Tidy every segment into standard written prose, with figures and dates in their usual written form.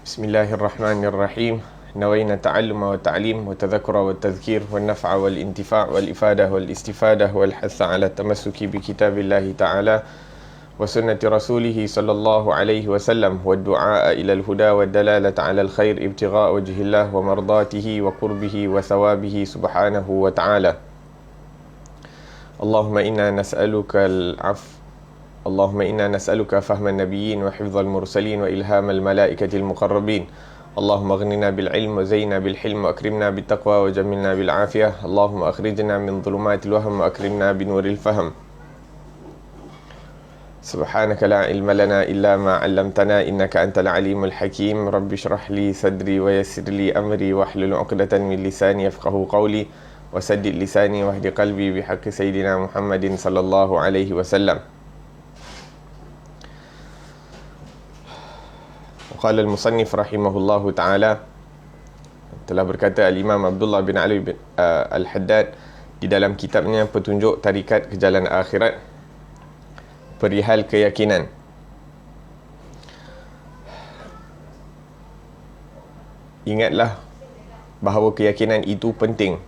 بسم الله الرحمن الرحيم. نوينا التعلم والتعليم والتذكر والتذكير والنفع والانتفاع والإفادة والاستفادة والحث على التمسك بكتاب الله تعالى وسنة رسوله صلى الله عليه وسلم والدعاء إلى الهدى والدلالة على الخير ابتغاء وجه الله ومرضاته وقربه وثوابه سبحانه وتعالى. اللهم إنا نسألك العفو اللهم إنا نسألك فهم النبيين وحفظ المرسلين وإلهام الملائكة المقربين. اللهم اغننا بالعلم وزينا بالحلم وأكرمنا بالتقوى وجملنا بالعافية. اللهم أخرجنا من ظلمات الوهم وأكرمنا بنور الفهم. سبحانك لا علم لنا إلا ما علمتنا إنك أنت العليم الحكيم. رب اشرح لي صدري ويسر لي أمري واحلل عقدة من لساني يفقه قولي وسدد لساني واهد قلبي بحق سيدنا محمد صلى الله عليه وسلم. Qala al-musannif rahimahullahu ta'ala, telah berkata al-Imam Abdullah bin Ali bin Al-Haddad di dalam kitabnya Petunjuk Tarikat ke Jalan Akhirat perihal keyakinan. Ingatlah bahawa keyakinan itu penting.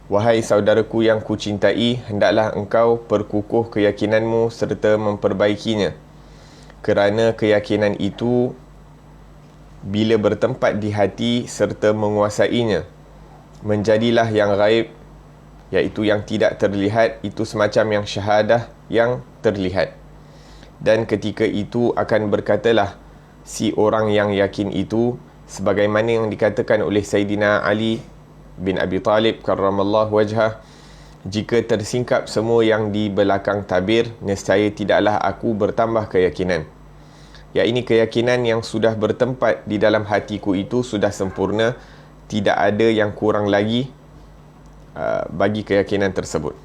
Wahai saudaraku yang kucintai, hendaklah engkau perkukuh keyakinanmu serta memperbaikinya. Kerana keyakinan itu bila bertempat di hati serta menguasainya, menjadilah yang gaib, iaitu yang tidak terlihat, itu semacam yang syahadah yang terlihat. Dan ketika itu akan berkatalah si orang yang yakin itu, sebagaimana yang dikatakan oleh Sayyidina Ali bin Abi Talib karramallahu wajhah, jika tersingkap semua yang di belakang tabir, nescaya tidaklah aku bertambah keyakinan. Ya, ini keyakinan yang sudah bertempat di dalam hatiku itu sudah sempurna, tidak ada yang kurang lagi bagi keyakinan tersebut.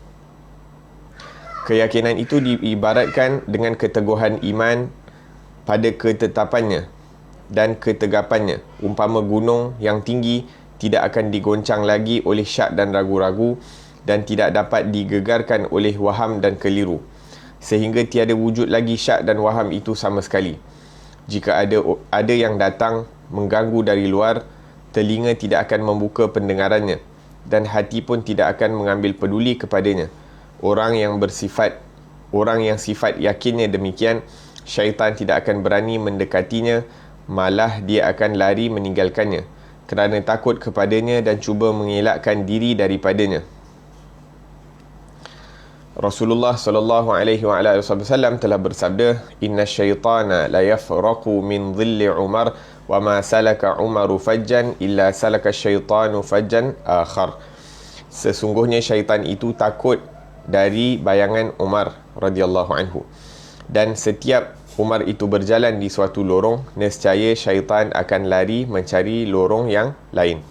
Keyakinan itu diibaratkan dengan keteguhan iman pada ketetapannya dan ketegapannya. Umpama gunung yang tinggi tidak akan digoncang lagi oleh syak dan ragu-ragu, dan tidak dapat digegarkan oleh waham dan keliru, sehingga tiada wujud lagi syak dan waham itu sama sekali. Jika ada yang datang mengganggu dari luar, telinga tidak akan membuka pendengarannya, dan hati pun tidak akan mengambil peduli kepadanya. Orang yang sifat yakinnya demikian, syaitan tidak akan berani mendekatinya, malah dia akan lari meninggalkannya, kerana takut kepadanya dan cuba mengelakkan diri daripadanya. Rasulullah sallallahu alaihi wasallam telah bersabda, "Inna syaitana la yafraqu min dhilli Umar wa ma salaka Umaru fajjan illa salaka syaitanu fajjan akhar." Sesungguhnya syaitan itu takut dari bayangan Umar radhiyallahu anhu, dan setiap Umar itu berjalan di suatu lorong, nescaya syaitan akan lari mencari lorong yang lain.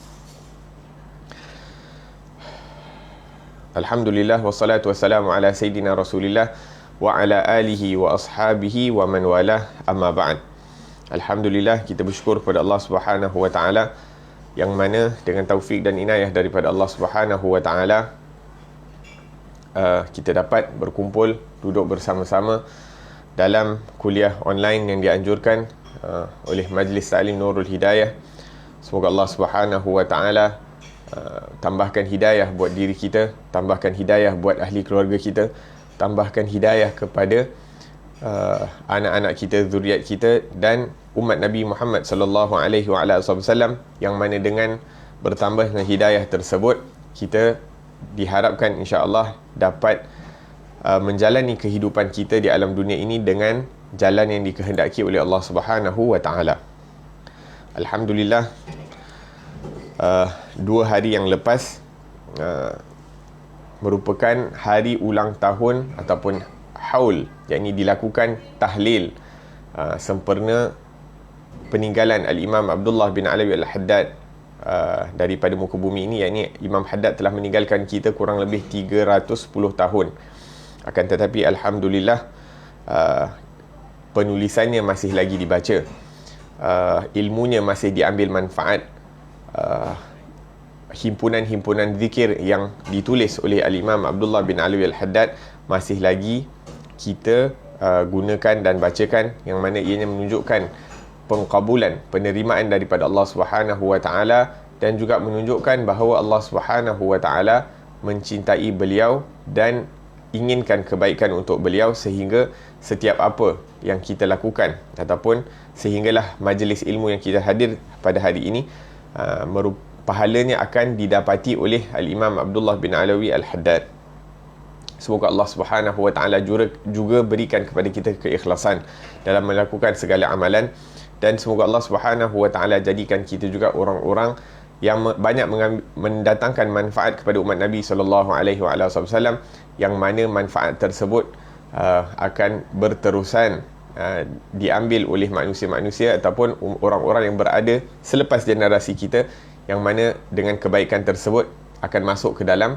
Alhamdulillah wassalatu wassalamu ala sayyidina Rasulillah wa ala alihi wa ashabihi wa man walah, amma ba'd. Alhamdulillah, kita bersyukur kepada Allah Subhanahu wa taala yang mana dengan taufik dan inayah daripada Allah Subhanahu wa taala kita dapat berkumpul, duduk bersama-sama dalam kuliah online yang dianjurkan oleh Majlis Ta'lim Nurul Hidayah. Semoga Allah Subhanahu wa taala tambahkan hidayah buat diri kita, tambahkan hidayah buat ahli keluarga kita, tambahkan hidayah kepada anak-anak kita, zuriat kita dan umat Nabi Muhammad sallallahu alaihi wasallam, yang mana dengan bertambahnya hidayah tersebut, kita diharapkan insya-Allah dapat menjalani kehidupan kita di alam dunia ini dengan jalan yang dikehendaki oleh Allah Subhanahu wa taala. Alhamdulillah, 2 hari yang lepas merupakan hari ulang tahun ataupun haul, yakni dilakukan tahlil sempurna peninggalan Al-Imam Abdullah bin Ali Al-Haddad daripada muka bumi ini. Yakni Imam Haddad telah meninggalkan kita kurang lebih 310 tahun. Akan tetapi Alhamdulillah, penulisannya masih lagi dibaca, ilmunya masih diambil manfaat. Himpunan-himpunan zikir yang ditulis oleh Al-Imam Abdullah bin Ali Al-Haddad masih lagi kita gunakan dan bacakan, yang mana ianya menunjukkan pengkabulan, penerimaan daripada Allah Subhanahu wa taala, dan juga menunjukkan bahawa Allah Subhanahu wa taala mencintai beliau dan inginkan kebaikan untuk beliau, sehingga setiap apa yang kita lakukan ataupun sehinggalah majlis ilmu yang kita hadir pada hari ini pahalanya akan didapati oleh Al-Imam Abdullah bin Alawi Al-Haddad. Semoga Allah Subhanahu wa taala juga berikan kepada kita keikhlasan dalam melakukan segala amalan, dan semoga Allah Subhanahu wa taala jadikan kita juga orang-orang yang banyak mendatangkan manfaat kepada umat Nabi sallallahu alaihi wasallam, yang mana manfaat tersebut akan berterusan diambil oleh manusia-manusia ataupun orang-orang yang berada selepas generasi kita, yang mana dengan kebaikan tersebut akan masuk ke dalam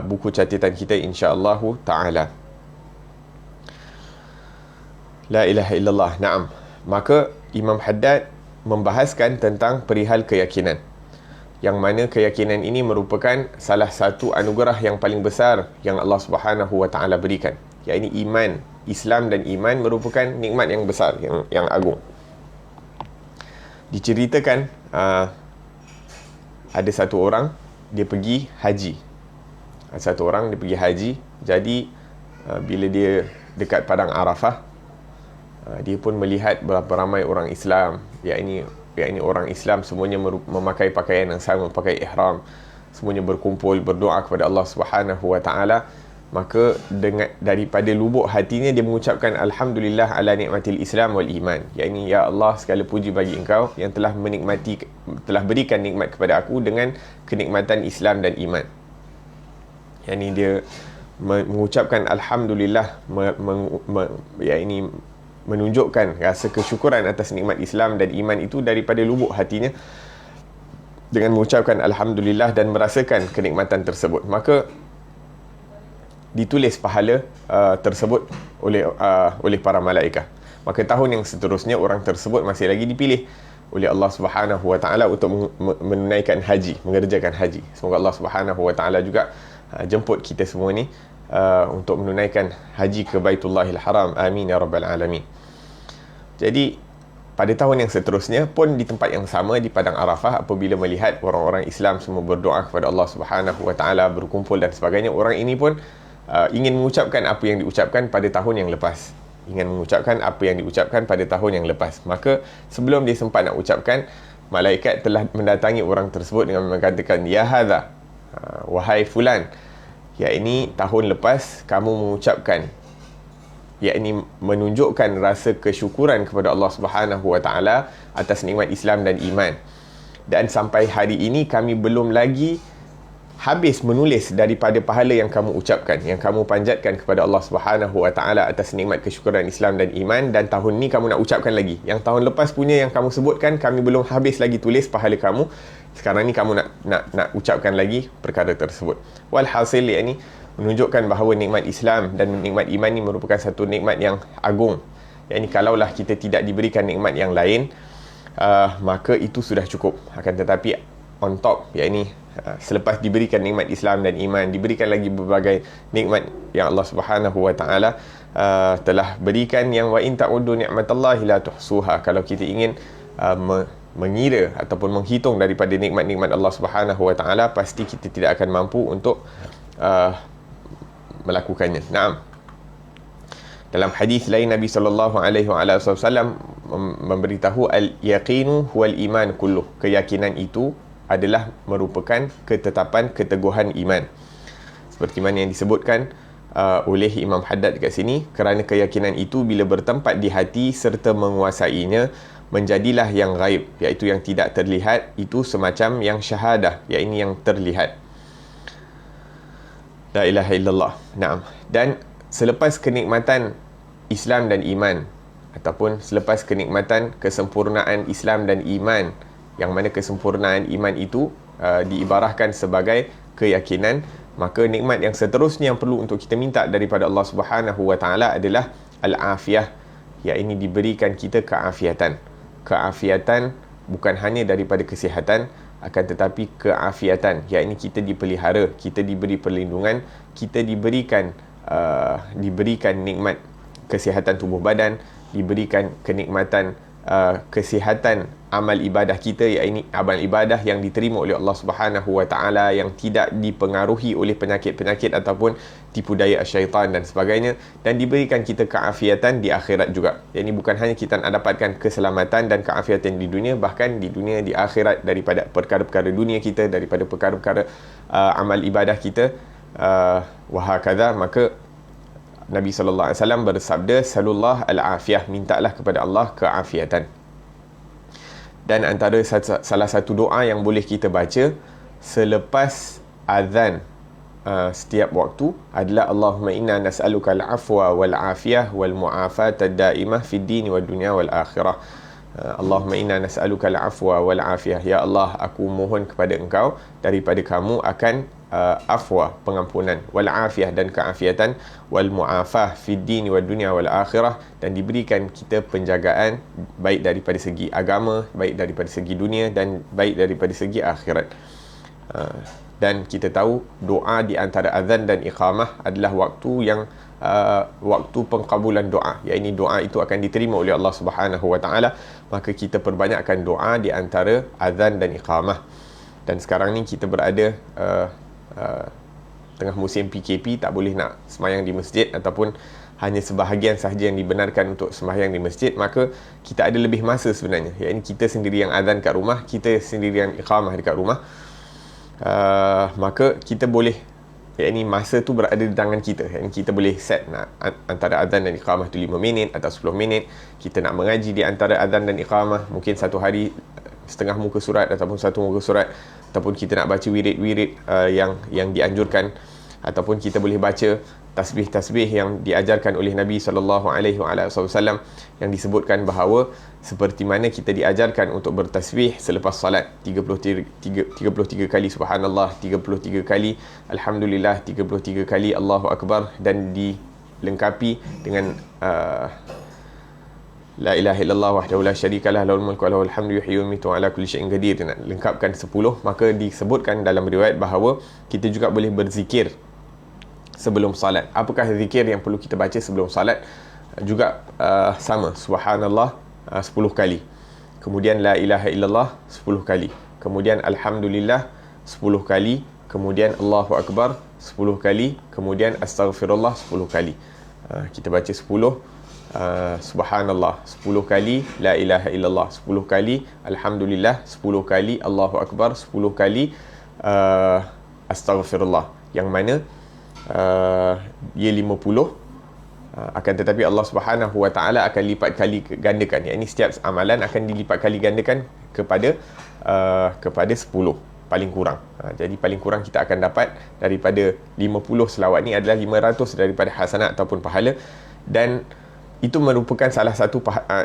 buku catatan kita insya-Allah taala. La ilaha illallah. Naam. Maka Imam Haddad membahaskan tentang perihal keyakinan, yang mana keyakinan ini merupakan salah satu anugerah yang paling besar yang Allah Subhanahu wa taala berikan, iaitu iman. Islam dan iman merupakan nikmat yang besar, yang agung. Diceritakan ada satu orang dia pergi haji. Jadi bila dia dekat padang Arafah, dia pun melihat berapa ramai orang Islam, yakni orang Islam semuanya memakai pakaian yang sama, pakai ihram, semuanya berkumpul berdoa kepada Allah Subhanahu wa taala. Maka daripada lubuk hatinya dia mengucapkan alhamdulillah ala nikmatil Islam wal iman, yakni ya Allah, segala puji bagi Engkau yang telah berikan nikmat kepada aku dengan kenikmatan Islam dan iman. Yakni dia mengucapkan alhamdulillah, yakni menunjukkan rasa kesyukuran atas nikmat Islam dan iman itu daripada lubuk hatinya dengan mengucapkan alhamdulillah dan merasakan kenikmatan tersebut. Maka ditulis pahala tersebut oleh para malaikat. Maka tahun yang seterusnya orang tersebut masih lagi dipilih oleh Allah Subhanahu wa taala untuk menunaikan haji, mengerjakan haji. Semoga Allah Subhanahu wa taala juga jemput kita semua ni untuk menunaikan haji ke Baitullahil Haram. Amin ya rabbal alamin. Jadi pada tahun yang seterusnya pun di tempat yang sama, di padang Arafah, apabila melihat orang-orang Islam semua berdoa kepada Allah Subhanahu wa taala, berkumpul dan sebagainya, orang ini pun ingin mengucapkan apa yang diucapkan pada tahun yang lepas. Maka sebelum dia sempat nak ucapkan, malaikat telah mendatangi orang tersebut dengan mengatakan, ya hadza, wahai fulan, yakni tahun lepas kamu mengucapkan, yakni menunjukkan rasa kesyukuran kepada Allah Subhanahu wa taala atas nikmat Islam dan iman, dan sampai hari ini kami belum lagi habis menulis daripada pahala yang kamu ucapkan, yang kamu panjatkan kepada Allah Subhanahu wa taala atas nikmat kesyukuran Islam dan iman, dan tahun ni kamu nak ucapkan lagi. Yang tahun lepas punya yang kamu sebutkan, kami belum habis lagi tulis pahala kamu. Sekarang ni kamu nak ucapkan lagi perkara tersebut. Walhasil, yakni menunjukkan bahawa nikmat Islam dan nikmat iman ni merupakan satu nikmat yang agung. Yakni kalaulah kita tidak diberikan nikmat yang lain, maka itu sudah cukup. Akan tetapi on top, yakni selepas diberikan nikmat Islam dan iman, diberikan lagi berbagai nikmat yang Allah Subhanahu wa taala telah berikan, yang wa in ta'uddu ni'matallahi la tuhsuha. Kalau kita ingin mengira ataupun menghitung daripada nikmat-nikmat Allah Subhanahu wa taala, pasti kita tidak akan mampu untuk melakukannya. Naam. Dalam hadis lain, Nabi sallallahu alaihi wasallam memberitahu al-yaqinu huwal iman kulluh. Keyakinan itu adalah merupakan ketetapan keteguhan iman. Seperti mana yang disebutkan oleh Imam Haddad dekat sini, kerana keyakinan itu bila bertempat di hati serta menguasainya, menjadilah yang ghaib, iaitu yang tidak terlihat, itu semacam yang syahadah, iaitu yang terlihat. La ilaha illallah. Naam. Dan selepas kenikmatan Islam dan iman, ataupun selepas kenikmatan kesempurnaan Islam dan iman, yang mana kesempurnaan iman itu diibarahkan sebagai keyakinan, maka nikmat yang seterusnya yang perlu untuk kita minta daripada Allah Subhanahu wa taala adalah al-afiyah, iaitu diberikan kita keafiatan. Keafiatan bukan hanya daripada kesihatan, akan tetapi keafiatan, iaitu kita dipelihara, kita diberi perlindungan, kita diberikan nikmat kesihatan tubuh badan, diberikan kenikmatan kesihatan amal ibadah kita, iaitu amal ibadah yang diterima oleh Allah Subhanahu Wa Taala, yang tidak dipengaruhi oleh penyakit-penyakit ataupun tipu daya syaitan dan sebagainya, dan diberikan kita keafiatan di akhirat juga. Jadi bukan hanya kita nak dapatkan keselamatan dan keafiatan di dunia, bahkan di dunia, di akhirat, daripada perkara-perkara dunia kita, daripada perkara-perkara amal ibadah kita, wahakadha. Maka Nabi SAW bersabda, salullah al-afiyah, mintalah kepada Allah keafiatan. Dan antara salah satu doa yang boleh kita baca selepas azan setiap waktu adalah Allahumma inna nas'aluka al-afwa wal-afiyah wal-mu'afat ad-daimah fid din wad dunya wal akhirah. Allahumma inna nas'aluka al-afwa wal-afiyah, ya Allah, aku mohon kepada engkau daripada kamu akan afwa, pengampunan, wal afiyah, dan keafiatan, wal muafah fid din wad dunya wal akhirah, dan diberikan kita penjagaan baik daripada segi agama, baik daripada segi dunia, dan baik daripada segi akhirat. Dan kita tahu doa di antara azan dan iqamah adalah waktu yang waktu pengkabulan doa, iaitu doa itu akan diterima oleh Allah Subhanahu Wa Taala. Maka kita perbanyakkan doa di antara azan dan iqamah. Dan sekarang ni kita berada tengah musim PKP, tak boleh nak sembahyang di masjid, ataupun hanya sebahagian sahaja yang dibenarkan untuk sembahyang di masjid. Maka kita ada lebih masa sebenarnya, iaitu kita sendiri yang azan kat rumah, kita sendiri yang iqamah dekat rumah. Maka kita boleh, iaitu masa tu berada di tangan kita, iaitu kita boleh set nak antara azan dan iqamah tu 5 minit atau 10 minit. Kita nak mengaji di antara azan dan iqamah, mungkin satu hari setengah muka surat ataupun satu muka surat, ataupun kita nak baca wirid-wirid yang dianjurkan, ataupun kita boleh baca tasbih-tasbih yang diajarkan oleh Nabi SAW, yang disebutkan bahawa seperti mana kita diajarkan untuk bertasbih selepas salat, 33 kali subhanallah, 33 kali alhamdulillah, 33 kali Allahu Akbar, dan dilengkapi dengan la ilaha illallah wahdahu la syarikalah lahul mulku wa lahul hamdu yuhyi wa yumiitu wa ala kulli syai'in qadir. Nak lengkapkan 10. Maka disebutkan dalam riwayat bahawa kita juga boleh berzikir sebelum salat. Apakah zikir yang perlu kita baca sebelum salat? Juga sama, subhanallah 10 kali, kemudian la ilaha illallah 10 kali, kemudian alhamdulillah 10 kali, kemudian Allahu Akbar 10 kali, kemudian astaghfirullah 10 kali. Kita baca 10, subhanallah 10 kali, la ilaha illallah 10 kali, alhamdulillah 10 kali, Allahu Akbar 10 kali, astaghfirullah, yang mana ia 50. Akan tetapi Allah Subhanahu Wa Taala akan lipat kali gandakan, iaitu setiap amalan akan dilipat kali gandakan kepada 10 paling kurang. Jadi paling kurang kita akan dapat daripada 50 selawat ni adalah 500 daripada hasanat ataupun pahala, dan itu merupakan salah satu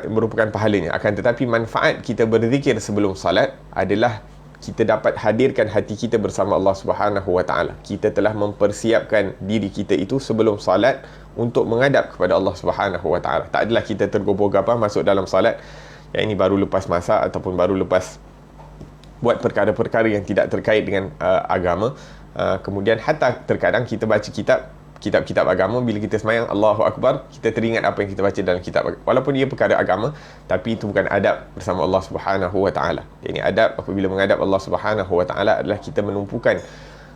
merupakan pahalanya. Akan tetapi manfaat kita berzikir sebelum salat adalah kita dapat hadirkan hati kita bersama Allah Subhanahu Wa Taala. Kita telah mempersiapkan diri kita itu sebelum salat untuk menghadap kepada Allah Subhanahu Wa Taala. Tak adalah kita tergobor-gabah masuk dalam salat, yang ini baru lepas masak ataupun baru lepas buat perkara-perkara yang tidak terkait dengan agama. Kemudian hatta terkadang kita baca kitab-kitab agama, bila kita sembahyang Allahu Akbar, kita teringat apa yang kita baca dalam kitab, walaupun dia perkara agama, tapi itu bukan adab bersama Allah Subhanahu Wa Taala. Ini adab apabila menghadap Allah Subhanahu Wa Taala adalah kita menumpukan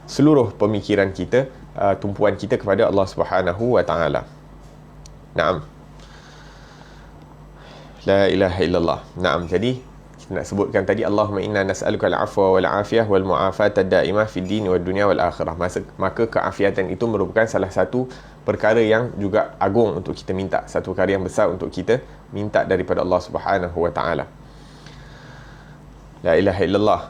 seluruh pemikiran kita, tumpuan kita kepada Allah Subhanahu Wa Taala. Naam. La ilaha illallah. Naam. Jadi kita nak sebutkan tadi, Allahumma inna nas'aluka al-afwa wal afiyah wal mu'afat ad-daimah fid din wad dunya wal akhirah. Maka keafiatan itu merupakan salah satu perkara yang juga agung untuk kita minta, satu perkara yang besar untuk kita minta daripada Allah Subhanahu Wa Taala. La ilaha illallah.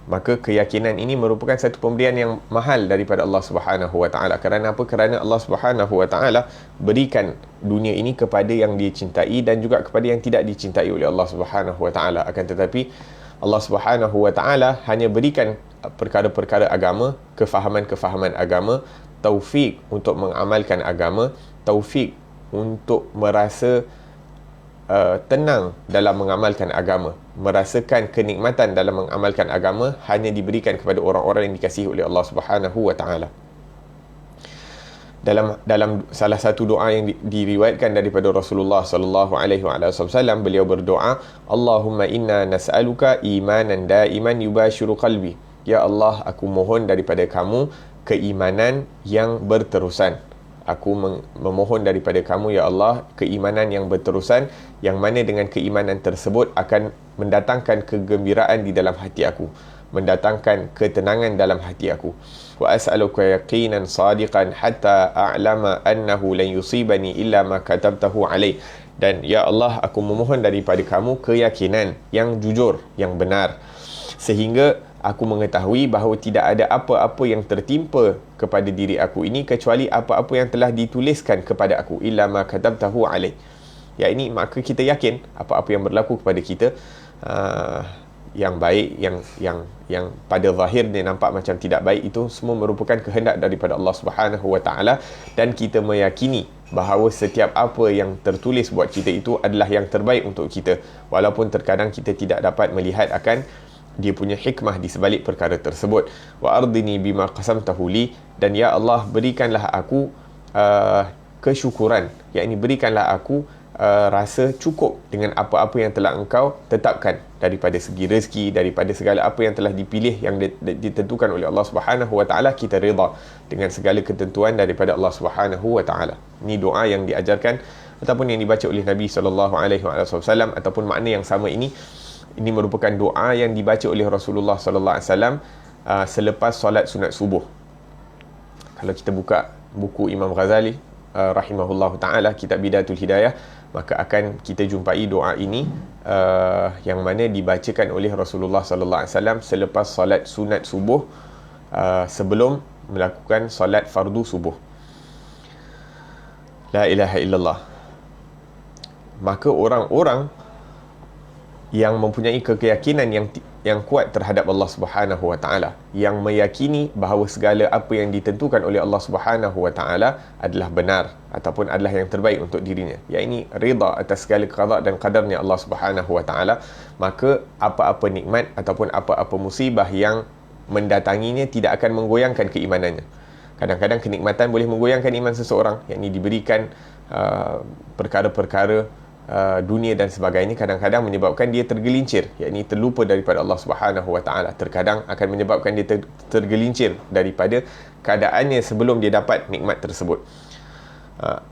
Maka keyakinan ini merupakan satu pemberian yang mahal daripada Allah Subhanahu Wa Taala. Kerana apa? Kerana Allah Subhanahu Wa Taala berikan dunia ini kepada yang dia cintai dan juga kepada yang tidak dicintai oleh Allah Subhanahu Wa Taala. Akan tetapi Allah Subhanahu Wa Taala hanya berikan perkara-perkara agama, kefahaman-kefahaman agama, taufik untuk mengamalkan agama, taufik untuk merasa tenang dalam mengamalkan agama, merasakan kenikmatan dalam mengamalkan agama, hanya diberikan kepada orang-orang yang dikasihi oleh Allah Subhanahu Wa Taala. dalam salah satu doa yang diriwayatkan daripada Rasulullah sallallahu alaihi wasallam, beliau berdoa, Allahumma inna nas'aluka imanan daiman yubashiru qalbi. Ya Allah, aku mohon daripada kamu keimanan yang berterusan. Aku memohon daripada kamu, ya Allah, keimanan yang berterusan, yang mana dengan keimanan tersebut akan mendatangkan kegembiraan di dalam hati aku, mendatangkan ketenangan dalam hati aku. Wa as'aluka yaqinan sadiqan hatta a'lama annahu lan yusibani illa ma katabtahu alai. Dan ya Allah, aku memohon daripada kamu keyakinan yang jujur, yang benar, sehingga aku mengetahui bahawa tidak ada apa-apa yang tertimpa kepada diri aku ini kecuali apa-apa yang telah dituliskan kepada aku, illa ma katabtahu alai. Ya, ini maka kita yakin apa-apa yang berlaku kepada kita, yang baik, yang pada zahirnya nampak macam tidak baik, itu semua merupakan kehendak daripada Allah Subhanahu wa taala, dan kita meyakini bahawa setiap apa yang tertulis buat kita itu adalah yang terbaik untuk kita, walaupun terkadang kita tidak dapat melihat akan dia punya hikmah di sebalik perkara tersebut. Wa ardini bima qasamtahu li, dan ya Allah, berikanlah aku kesyukuran, yakni berikanlah aku rasa cukup dengan apa-apa yang telah engkau tetapkan daripada segi rezeki, daripada segala apa yang telah dipilih, yang ditentukan oleh Allah Subhanahu wa taala. Kita redha dengan segala ketentuan daripada Allah Subhanahu wa taala. Ini doa yang diajarkan ataupun yang dibaca oleh Nabi sallallahu alaihi wasallam, ataupun makna yang sama ini merupakan doa yang dibaca oleh Rasulullah sallallahu alaihi wasallam selepas solat sunat subuh. Kalau kita buka buku Imam Ghazali rahimahullah ta'ala, kitab Bidayatul Hidayah, maka akan kita jumpai doa ini yang mana dibacakan oleh Rasulullah sallallahu alaihi wasallam selepas solat sunat subuh, sebelum melakukan solat fardu subuh. La ilaha illallah. Maka orang-orang yang mempunyai keyakinan yang kuat terhadap Allah Subhanahu wa taala, yang meyakini bahawa segala apa yang ditentukan oleh Allah Subhanahu wa taala adalah benar ataupun adalah yang terbaik untuk dirinya, yakni rida atas segala qada dan qadarnya Allah Subhanahu wa taala, maka apa-apa nikmat ataupun apa-apa musibah yang mendatanginya tidak akan menggoyangkan keimanannya. Kadang-kadang kenikmatan boleh menggoyangkan iman seseorang, yakni diberikan perkara-perkara dunia dan sebagainya, kadang-kadang menyebabkan dia tergelincir, yakni terlupa daripada Allah Subhanahu wa taala. Terkadang akan menyebabkan dia tergelincir daripada keadaannya sebelum dia dapat nikmat tersebut.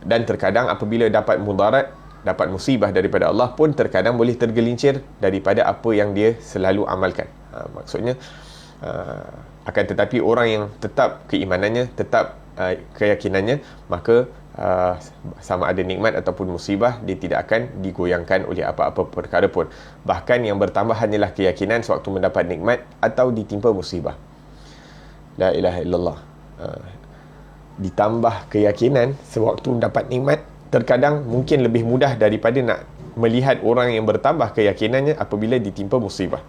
Dan terkadang apabila dapat mudarat, dapat musibah daripada Allah pun, terkadang boleh tergelincir daripada apa yang dia selalu amalkan. Maksudnya akan tetapi orang yang tetap keimanannya, tetap keyakinannya, maka sama ada nikmat ataupun musibah, dia tidak akan digoyangkan oleh apa-apa perkara pun. Bahkan yang bertambah hanyalah keyakinan sewaktu mendapat nikmat atau ditimpa musibah. La ilaha illallah. Ditambah keyakinan sewaktu mendapat nikmat, terkadang mungkin lebih mudah daripada nak melihat orang yang bertambah keyakinannya apabila ditimpa musibah.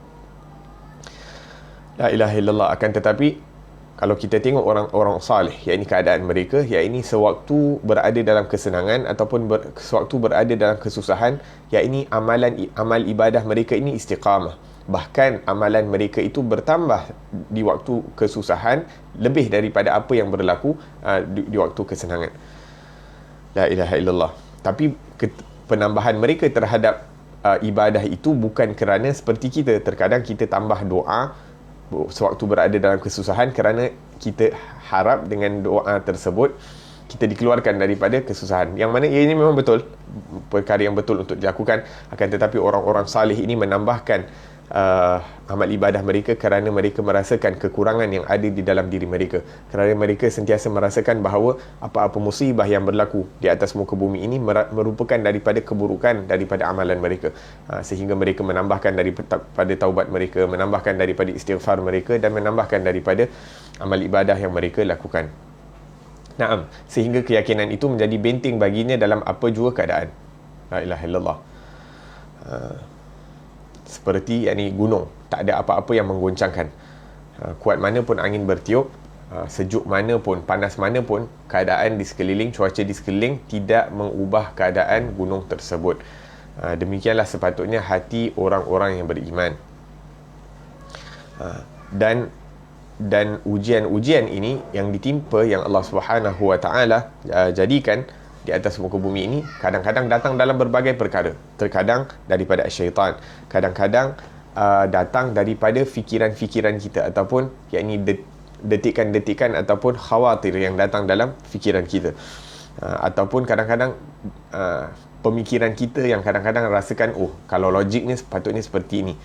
La ilaha illallah. Akan tetapi kalau kita tengok orang-orang salih, yakni keadaan mereka, yakni sewaktu berada dalam kesenangan ataupun sewaktu berada dalam kesusahan, yakni amal ibadah mereka ini istiqamah. Bahkan amalan mereka itu bertambah di waktu kesusahan lebih daripada apa yang berlaku di waktu kesenangan. La ilaha illallah. Tapi penambahan mereka terhadap ibadah itu bukan kerana seperti kita. Terkadang kita tambah doa sewaktu berada dalam kesusahan kerana kita harap dengan doa tersebut kita dikeluarkan daripada kesusahan, yang mana ini memang betul, perkara yang betul untuk dilakukan. Akan tetapi orang-orang salih ini menambahkan amal ibadah mereka kerana mereka merasakan kekurangan yang ada di dalam diri mereka, kerana mereka sentiasa merasakan bahawa apa-apa musibah yang berlaku di atas muka bumi ini merupakan daripada keburukan daripada amalan mereka, sehingga mereka menambahkan daripada taubat mereka, menambahkan daripada istighfar mereka, dan menambahkan daripada amal ibadah yang mereka lakukan. Naam, sehingga keyakinan itu menjadi benteng baginya dalam apa jua keadaan. La ilaha illallah. Seperti yakni gunung, tak ada apa-apa yang menggoncangkan. Kuat mana pun angin bertiup, sejuk mana pun, panas mana pun, keadaan di sekeliling, cuaca di sekeliling tidak mengubah keadaan gunung tersebut. Demikianlah sepatutnya hati orang-orang yang beriman. Dan dan ujian-ujian ini yang ditimpa, yang Allah Subhanahu Wa Taala jadikan di atas muka bumi ini, kadang-kadang datang dalam berbagai perkara. Terkadang daripada syaitan, kadang-kadang datang daripada fikiran-fikiran kita, ataupun yakni detikan-detikan ataupun khawatir yang datang dalam fikiran kita, ataupun kadang-kadang pemikiran kita yang kadang-kadang rasakan, oh, kalau logiknya sepatutnya seperti ini,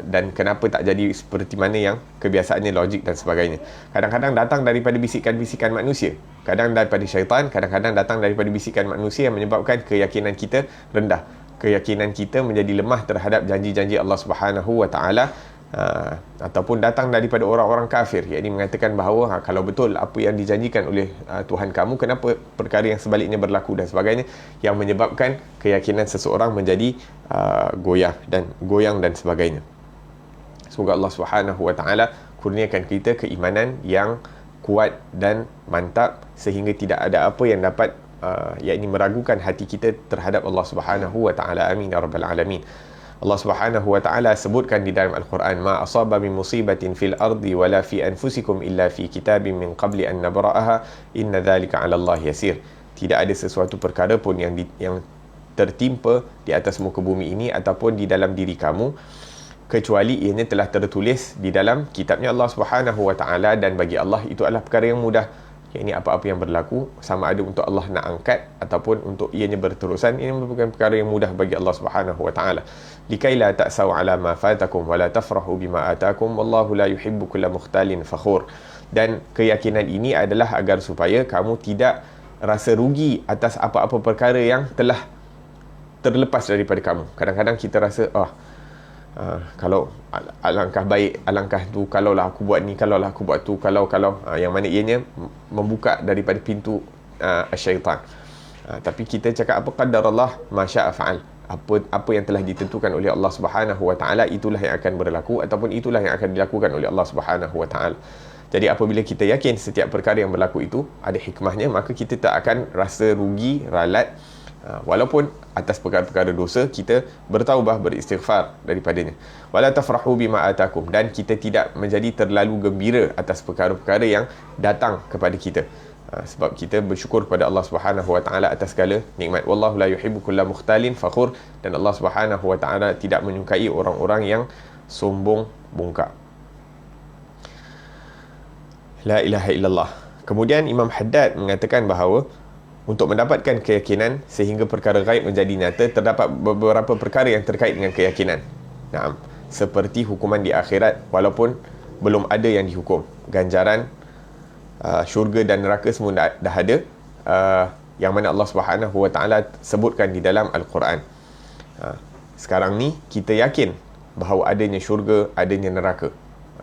dan kenapa tak jadi seperti mana yang kebiasaannya logik dan sebagainya. Kadang-kadang datang daripada bisikan-bisikan manusia, kadang daripada syaitan, kadang-kadang datang daripada bisikan manusia yang menyebabkan keyakinan kita rendah, keyakinan kita menjadi lemah terhadap janji-janji Allah Subhanahu Wa Taala, ataupun datang daripada orang-orang kafir, yakni mengatakan bahawa kalau betul apa yang dijanjikan oleh Tuhan kamu, kenapa perkara yang sebaliknya berlaku dan sebagainya, yang menyebabkan keyakinan seseorang menjadi goyang dan sebagainya. Semoga Allah Subhanahu Wa Taala kurniakan kita keimanan yang kuat dan mantap, sehingga tidak ada apa yang dapat yakni meragukan hati kita terhadap Allah Subhanahu Wa Taala. Amin ya rabbal alamin. Allah Subhanahu Wa Taala sebutkan di dalam Al-Quran, ma asaba min musibatin fil ardi wala fi anfusikum illa fi kitabin min qabli an nabra'aha inna dhalika 'ala Allah yasir. Tidak ada sesuatu perkara pun yang tertimpa di atas muka bumi ini ataupun di dalam diri kamu, kecuali ianya telah tertulis di dalam kitabnya Allah Subhanahu Wa Taala, dan bagi Allah itu adalah perkara yang mudah. Ini apa-apa yang berlaku, sama ada untuk Allah nak angkat ataupun untuk ianya berterusan, ini merupakan perkara yang mudah bagi Allah Subhanahu Wa Taala. Likai la ta'saw ala ma fatakum wa la tafrahu bima atakum wallahu la yuhibbu kulla mukhtalin fakhur. Dan keyakinan ini adalah agar supaya kamu tidak rasa rugi atas apa-apa perkara yang telah terlepas daripada kamu. Kadang-kadang kita rasa kalau alangkah baik, alangkah tu kalaulah aku buat ni, kalaulah aku buat tu, kalau yang mana ianya membuka daripada pintu syaitan. Tapi kita cakap apa, qadarallah ma syaa fa'al. Apa yang telah ditentukan oleh Allah Subhanahu Wa Taala, itulah yang akan berlaku, ataupun itulah yang akan dilakukan oleh Allah Subhanahu Wa Taala. Jadi apabila kita yakin setiap perkara yang berlaku itu ada hikmahnya, maka kita tak akan rasa rugi, ralat, walaupun atas perkara-perkara dosa kita bertaubah, beristighfar daripadanya. Wala tafrahu bima atakum, dan kita tidak menjadi terlalu gembira atas perkara-perkara yang datang kepada kita, sebab kita bersyukur kepada Allah Subhanahu Wa Taala atas segala nikmat. Wallahu la yuhibbu kulla mukhtalin fakhur, dan Allah Subhanahu Wa Taala tidak menyukai orang-orang yang sombong bongkak. La ilaha illallah. Kemudian Imam Haddad mengatakan bahawa untuk mendapatkan keyakinan sehingga perkara gaib menjadi nyata, terdapat beberapa perkara yang terkait dengan keyakinan. Seperti hukuman di akhirat, walaupun belum ada yang dihukum. Ganjaran, syurga dan neraka semua dah ada, yang mana Allah Subhanahu Wa Taala sebutkan di dalam Al-Quran. Sekarang ni kita yakin bahawa adanya syurga, adanya neraka.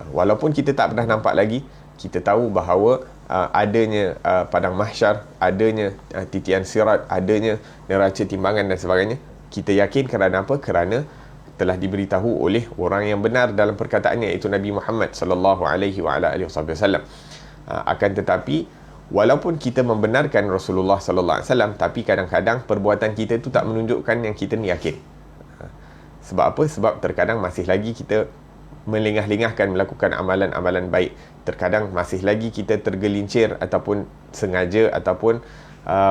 Walaupun kita tak pernah nampak lagi, kita tahu bahawa adanya padang mahsyar, adanya titian sirat, adanya neraca timbangan dan sebagainya. Kita yakin kerana apa? Kerana telah diberitahu oleh orang yang benar dalam perkataannya, iaitu Nabi Muhammad sallallahu alaihi wasallam. Akan tetapi walaupun kita membenarkan Rasulullah sallallahu alaihi wasallam, tapi kadang-kadang perbuatan kita itu tak menunjukkan yang kita ni yakin. Sebab apa? Sebab terkadang masih lagi kita melengah-lengahkan melakukan amalan-amalan baik. Terkadang masih lagi kita tergelincir ataupun sengaja ataupun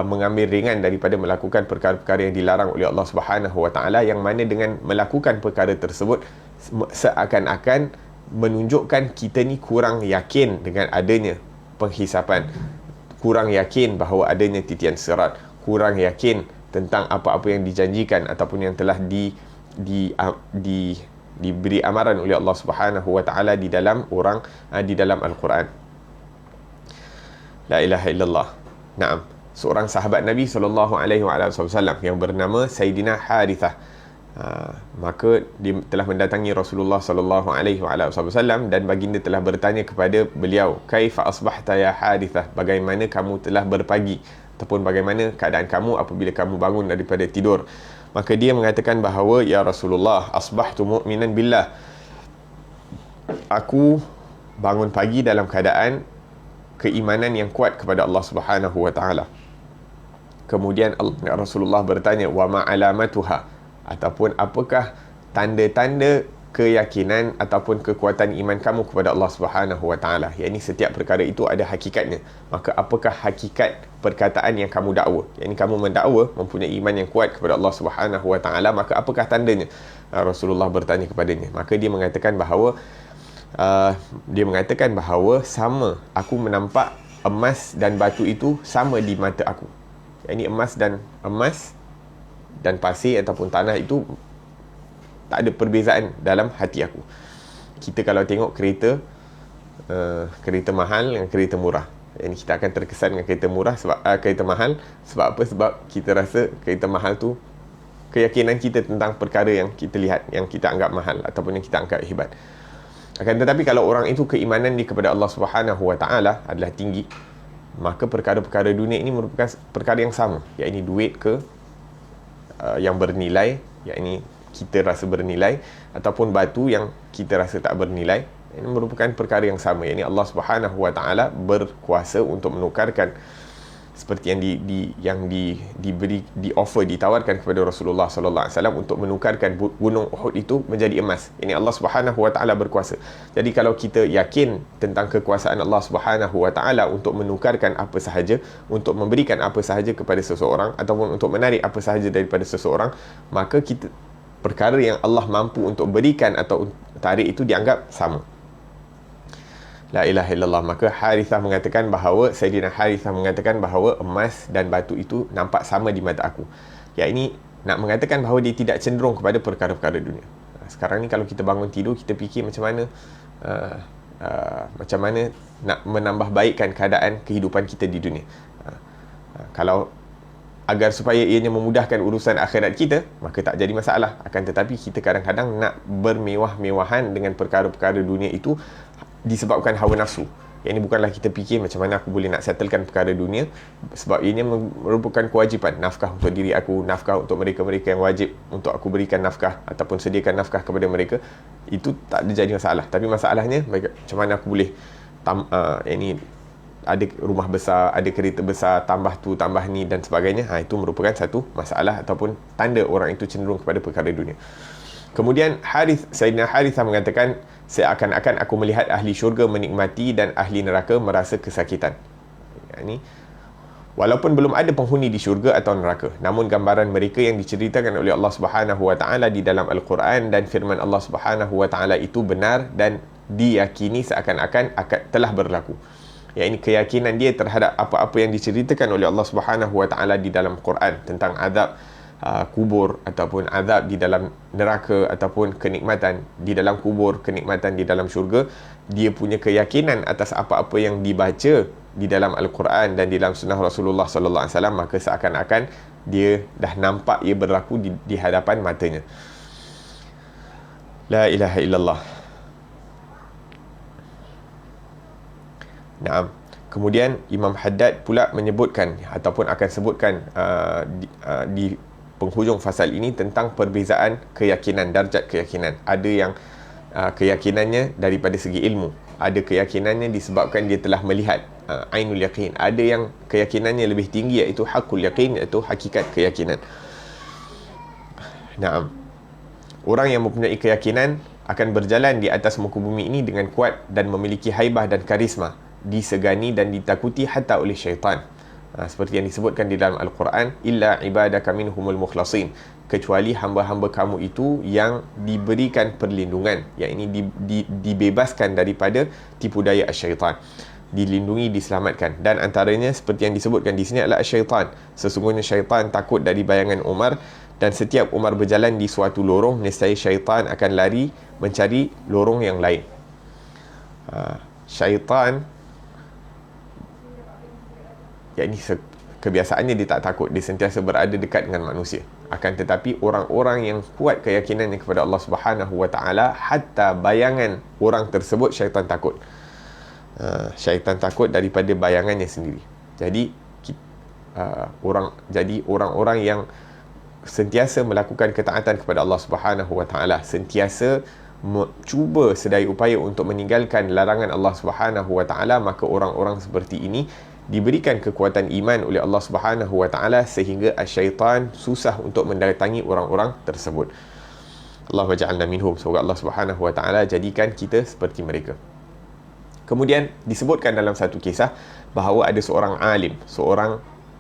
mengambil ringan daripada melakukan perkara-perkara yang dilarang oleh Allah Subhanahu Wa Taala, yang mana dengan melakukan perkara tersebut seakan-akan menunjukkan kita ni kurang yakin dengan adanya penghisapan, kurang yakin bahawa adanya titian sirat, kurang yakin tentang apa-apa yang dijanjikan ataupun yang telah diberi amaran oleh Allah Subhanahu Wa Taala di dalam di dalam Al-Quran. La ilaha illallah. Naam. Seorang sahabat Nabi sallallahu alaihi wasallam yang bernama Sayyidina Harithah, maka dia telah mendatangi Rasulullah sallallahu alaihi wasallam, dan baginda telah bertanya kepada beliau, kaifa asbahta ya Harithah, bagaimana kamu telah berpagi, ataupun bagaimana keadaan kamu apabila kamu bangun daripada tidur. Maka dia mengatakan bahawa, ya Rasulullah, asbahtu mu'minan billah, aku bangun pagi dalam keadaan keimanan yang kuat kepada Allah Subhanahu Wa Taala. Kemudian Rasulullah bertanya, wa ma alamatuha, ataupun apakah tanda-tanda keyakinan ataupun kekuatan iman kamu kepada Allah Subhanahu Wa Taala. Yakni setiap perkara itu ada hakikatnya. Maka apakah hakikat perkataan yang kamu dakwa? Yakni kamu mendakwa mempunyai iman yang kuat kepada Allah Subhanahu Wa Taala, maka apakah tandanya? Rasulullah bertanya kepadanya. Maka dia mengatakan bahawa sama, aku menampak emas dan batu itu sama di mata aku. Yakni emas dan pasir ataupun tanah itu tak ada perbezaan dalam hati aku. Kita kalau tengok kereta mahal dengan kereta murah, yang kita akan terkesan dengan kereta murah sebab kereta mahal. Sebab apa? Sebab kita rasa kereta mahal tu keyakinan kita tentang perkara yang kita lihat, yang kita anggap mahal ataupun yang kita anggap hebat. Akan tetapi kalau orang itu keimanan dia kepada Allah Subhanahu Wa Taala adalah tinggi, maka perkara-perkara dunia ini merupakan perkara yang sama, iaitu duit ke yang bernilai, iaitu kita rasa bernilai, ataupun batu yang kita rasa tak bernilai. Ini merupakan perkara yang sama. Ini Allah Subhanahu Wa Taala berkuasa untuk menukarkan seperti yang ditawarkan kepada Rasulullah sallallahu alaihi wasallam untuk menukarkan gunung Uhud itu menjadi emas. Ini Allah Subhanahu Wa Taala berkuasa. Jadi kalau kita yakin tentang kekuasaan Allah Subhanahu Wa Taala untuk menukarkan apa sahaja, untuk memberikan apa sahaja kepada seseorang ataupun untuk menarik apa sahaja daripada seseorang, maka perkara yang Allah mampu untuk berikan atau tarik itu dianggap sama. La ilaha illallah. Maka Sayyidina Harithah mengatakan bahawa emas dan batu itu nampak sama di mata aku. Ya, ini nak mengatakan bahawa dia tidak cenderung kepada perkara-perkara dunia. Sekarang ni kalau kita bangun tidur, kita fikir macam mana nak menambah baikkan keadaan kehidupan kita di dunia. Kalau agar supaya ianya memudahkan urusan akhirat kita, maka tak jadi masalah. Akan tetapi kita kadang-kadang nak bermewah-mewahan dengan perkara-perkara dunia itu disebabkan hawa nafsu. Yang ini bukanlah kita fikir macam mana aku boleh nak settlekan perkara dunia, sebab ianya merupakan kewajipan. Nafkah untuk diri aku, nafkah untuk mereka-mereka yang wajib untuk aku berikan nafkah ataupun sediakan nafkah kepada mereka. Itu tak ada jadi masalah. Tapi masalahnya macam mana aku boleh ada rumah besar, ada kereta besar, tambah tu, tambah ni dan sebagainya. Itu merupakan satu masalah ataupun tanda orang itu cenderung kepada perkara dunia. Kemudian Sayyidina Harithah mengatakan, seakan-akan aku melihat ahli syurga menikmati dan ahli neraka merasa kesakitan. Ini walaupun belum ada penghuni di syurga atau neraka, namun gambaran mereka yang diceritakan oleh Allah Subhanahu Wa Taala di dalam Al-Quran dan firman Allah Subhanahu Wa Taala itu benar dan diyakini seakan-akan telah berlaku. Ini keyakinan dia terhadap apa-apa yang diceritakan oleh Allah Subhanahu Wa Taala di dalam Quran tentang azab kubur ataupun azab di dalam neraka ataupun kenikmatan di dalam kubur, kenikmatan di dalam syurga. Dia punya keyakinan atas apa-apa yang dibaca di dalam Al-Quran dan di dalam sunnah Rasulullah sallallahu alaihi wasallam, maka seakan-akan dia dah nampak ia berlaku di hadapan matanya. La ilaha illallah. Naam. Kemudian Imam Haddad pula menyebutkan ataupun akan sebutkan di penghujung fasal ini tentang perbezaan keyakinan, darjat keyakinan. Ada yang keyakinannya daripada segi ilmu, ada keyakinannya disebabkan dia telah melihat, ainul yaqin. Ada yang keyakinannya lebih tinggi, iaitu hakul yaqin, iaitu hakikat keyakinan. Naam. Orang yang mempunyai keyakinan akan berjalan di atas muka bumi ini dengan kuat dan memiliki haibah dan karisma, disegani dan ditakuti hatta oleh syaitan. Seperti yang disebutkan di dalam Al-Quran, illa ibadaka minhumul mukhlasin, kecuali hamba-hamba kamu itu yang diberikan perlindungan, yang ini dibebaskan daripada tipu daya syaitan, dilindungi, diselamatkan. Dan antaranya seperti yang disebutkan di sini adalah syaitan. Sesungguhnya syaitan takut dari bayangan Umar, dan setiap Umar berjalan di suatu lorong, nescaya syaitan akan lari mencari lorong yang lain. Syaitan, yakni kebiasaannya dia tak takut, dia sentiasa berada dekat dengan manusia. Akan tetapi orang-orang yang kuat keyakinannya kepada Allah Subhanahu Wa Taala, hatta bayangan orang tersebut syaitan takut. Syaitan takut daripada bayangannya sendiri. Jadi orang-orang yang sentiasa melakukan ketaatan kepada Allah Subhanahu Wa Taala, sentiasa cuba sedaya upaya untuk meninggalkan larangan Allah Subhanahu Wa Taala, maka orang-orang seperti ini diberikan kekuatan iman oleh Allah Subhanahu Wa Taala sehingga syaitan susah untuk mendatangi orang-orang tersebut. Allahumma ja'alna minhum. Semoga Allah Subhanahu wa taala jadikan kita seperti mereka. Kemudian disebutkan dalam satu kisah bahawa ada seorang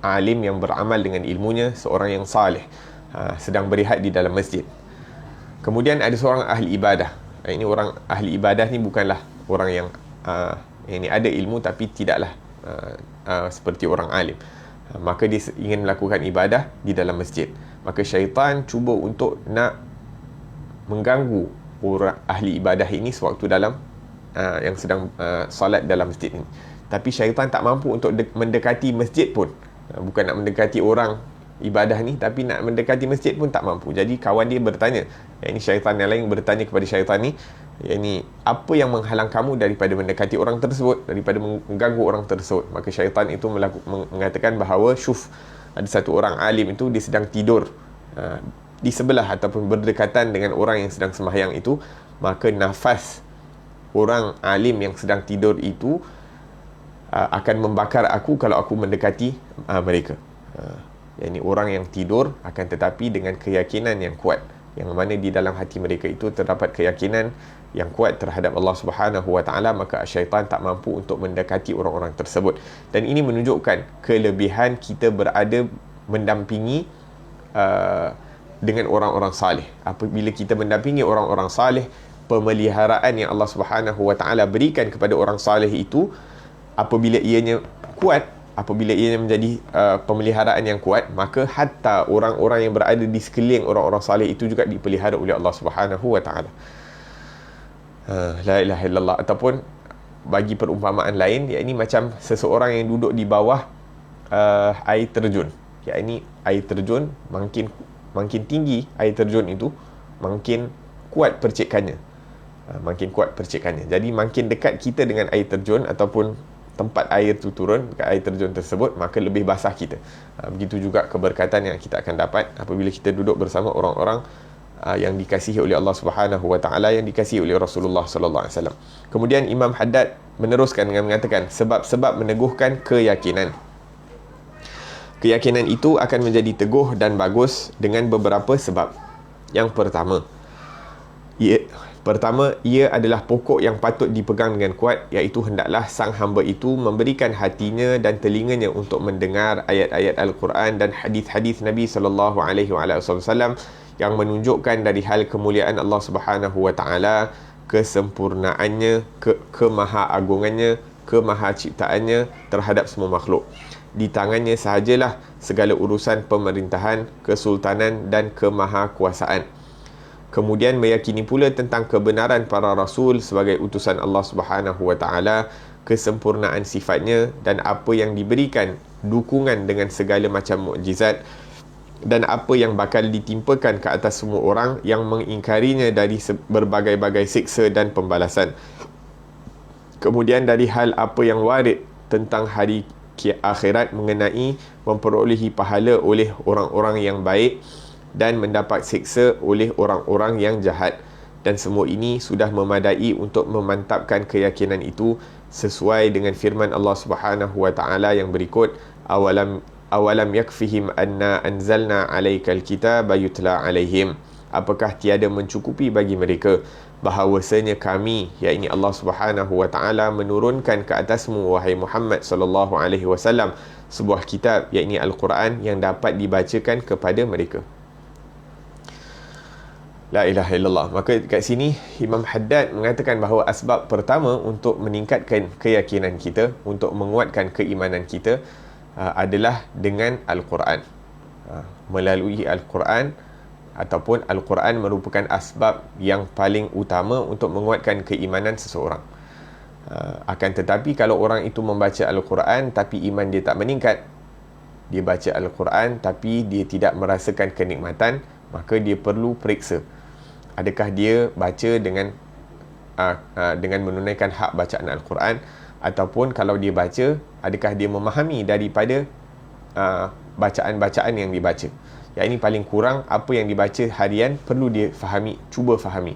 alim yang beramal dengan ilmunya, seorang yang saleh, sedang berehat di dalam masjid. Kemudian ada seorang ahli ibadah. Ini orang ahli ibadah ni bukanlah orang yang ini ada ilmu tapi tidaklah seperti orang alim. Maka dia ingin melakukan ibadah di dalam masjid. Maka syaitan cuba untuk nak mengganggu orang ahli ibadah ini sewaktu dalam yang sedang solat dalam masjid ini. Tapi syaitan tak mampu untuk mendekati masjid pun. Bukan nak mendekati orang ibadah ni, tapi nak mendekati masjid pun tak mampu. Jadi kawan dia bertanya, ini syaitan yang lain bertanya kepada syaitan ni, apa yang menghalang kamu daripada mendekati orang tersebut, daripada mengganggu orang tersebut? Maka syaitan itu mengatakan bahawa syuf, ada satu orang alim itu, dia sedang tidur di sebelah ataupun berdekatan dengan orang yang sedang sembahyang itu. Maka nafas orang alim yang sedang tidur itu akan membakar aku kalau aku mendekati mereka. Yang orang yang tidur, akan tetapi dengan keyakinan yang kuat, yang mana di dalam hati mereka itu terdapat keyakinan yang kuat terhadap Allah Subhanahu wa taala, maka syaitan tak mampu untuk mendekati orang-orang tersebut. Dan ini menunjukkan kelebihan kita berada mendampingi dengan orang-orang saleh. Apabila kita mendampingi orang-orang saleh, pemeliharaan yang Allah Subhanahu wa taala berikan kepada orang saleh itu, apabila ianya kuat, apabila ianya menjadi pemeliharaan yang kuat, maka hatta orang-orang yang berada di sekeliling orang-orang saleh itu juga dipelihara oleh Allah Subhanahu wa taala. La ilaha illallah. Ataupun bagi perumpamaan lain, yakni macam seseorang yang duduk di bawah air terjun. Yakni air terjun, makin tinggi air terjun itu, makin kuat percikannya. Jadi makin dekat kita dengan air terjun ataupun tempat air itu turun, dekat air terjun tersebut, maka lebih basah kita. Begitu juga keberkatan yang kita akan dapat apabila kita duduk bersama orang-orang yang dikasihi oleh Allah Subhanahu wa taala, yang dikasihi oleh Rasulullah sallallahu alaihi wasallam. Kemudian Imam Haddad meneruskan dengan mengatakan sebab-sebab meneguhkan keyakinan. Keyakinan itu akan menjadi teguh dan bagus dengan beberapa sebab. Yang pertama, ia adalah pokok yang patut dipegang dengan kuat, iaitu hendaklah sang hamba itu memberikan hatinya dan telinganya untuk mendengar ayat-ayat Al-Quran dan hadis-hadis Nabi sallallahu alaihi wasallam yang menunjukkan dari hal kemuliaan Allah Subhanahu wa taala, kesempurnaannya, kemahaagungannya, kemahaciptaannya terhadap semua makhluk. Di tangannya sahajalah segala urusan pemerintahan, kesultanan dan kemahakuasaan. Kemudian meyakini pula tentang kebenaran para rasul sebagai utusan Allah Subhanahu wa taala, kesempurnaan sifatnya dan apa yang diberikan dukungan dengan segala macam mukjizat, dan apa yang bakal ditimpakan ke atas semua orang yang mengingkarinya dari berbagai-bagai siksa dan pembalasan. Kemudian dari hal apa yang warid tentang hari akhirat mengenai memperolehi pahala oleh orang-orang yang baik dan mendapat siksa oleh orang-orang yang jahat. Dan semua ini sudah memadai untuk memantapkan keyakinan itu sesuai dengan firman Allah Subhanahu wa taala yang berikut, awalam yakfihim anna anzalna alaikal kitaba yutla alaihim. Apakah tiada mencukupi bagi mereka bahawasanya kami, yakni Allah Subhanahu wa taala, menurunkan ke atasmu wahai Muhammad sallallahu alaihi wasallam sebuah kitab, yakni Al-Quran, yang dapat dibacakan kepada mereka. La ilaha illallah. Maka kat sini Imam Haddad mengatakan bahawa asbab pertama untuk meningkatkan keyakinan kita, untuk menguatkan keimanan kita, adalah dengan Al-Quran. Melalui Al-Quran, ataupun Al-Quran merupakan asbab yang paling utama untuk menguatkan keimanan seseorang. Akan tetapi kalau orang itu membaca Al-Quran tapi iman dia tak meningkat, dia baca Al-Quran tapi dia tidak merasakan kenikmatan, maka dia perlu periksa. Adakah dia baca dengan menunaikan hak bacaan Al-Quran, ataupun kalau dia baca, adakah dia memahami daripada bacaan-bacaan yang dibaca. Yang ini paling kurang apa yang dibaca harian perlu dia fahami, cuba fahami,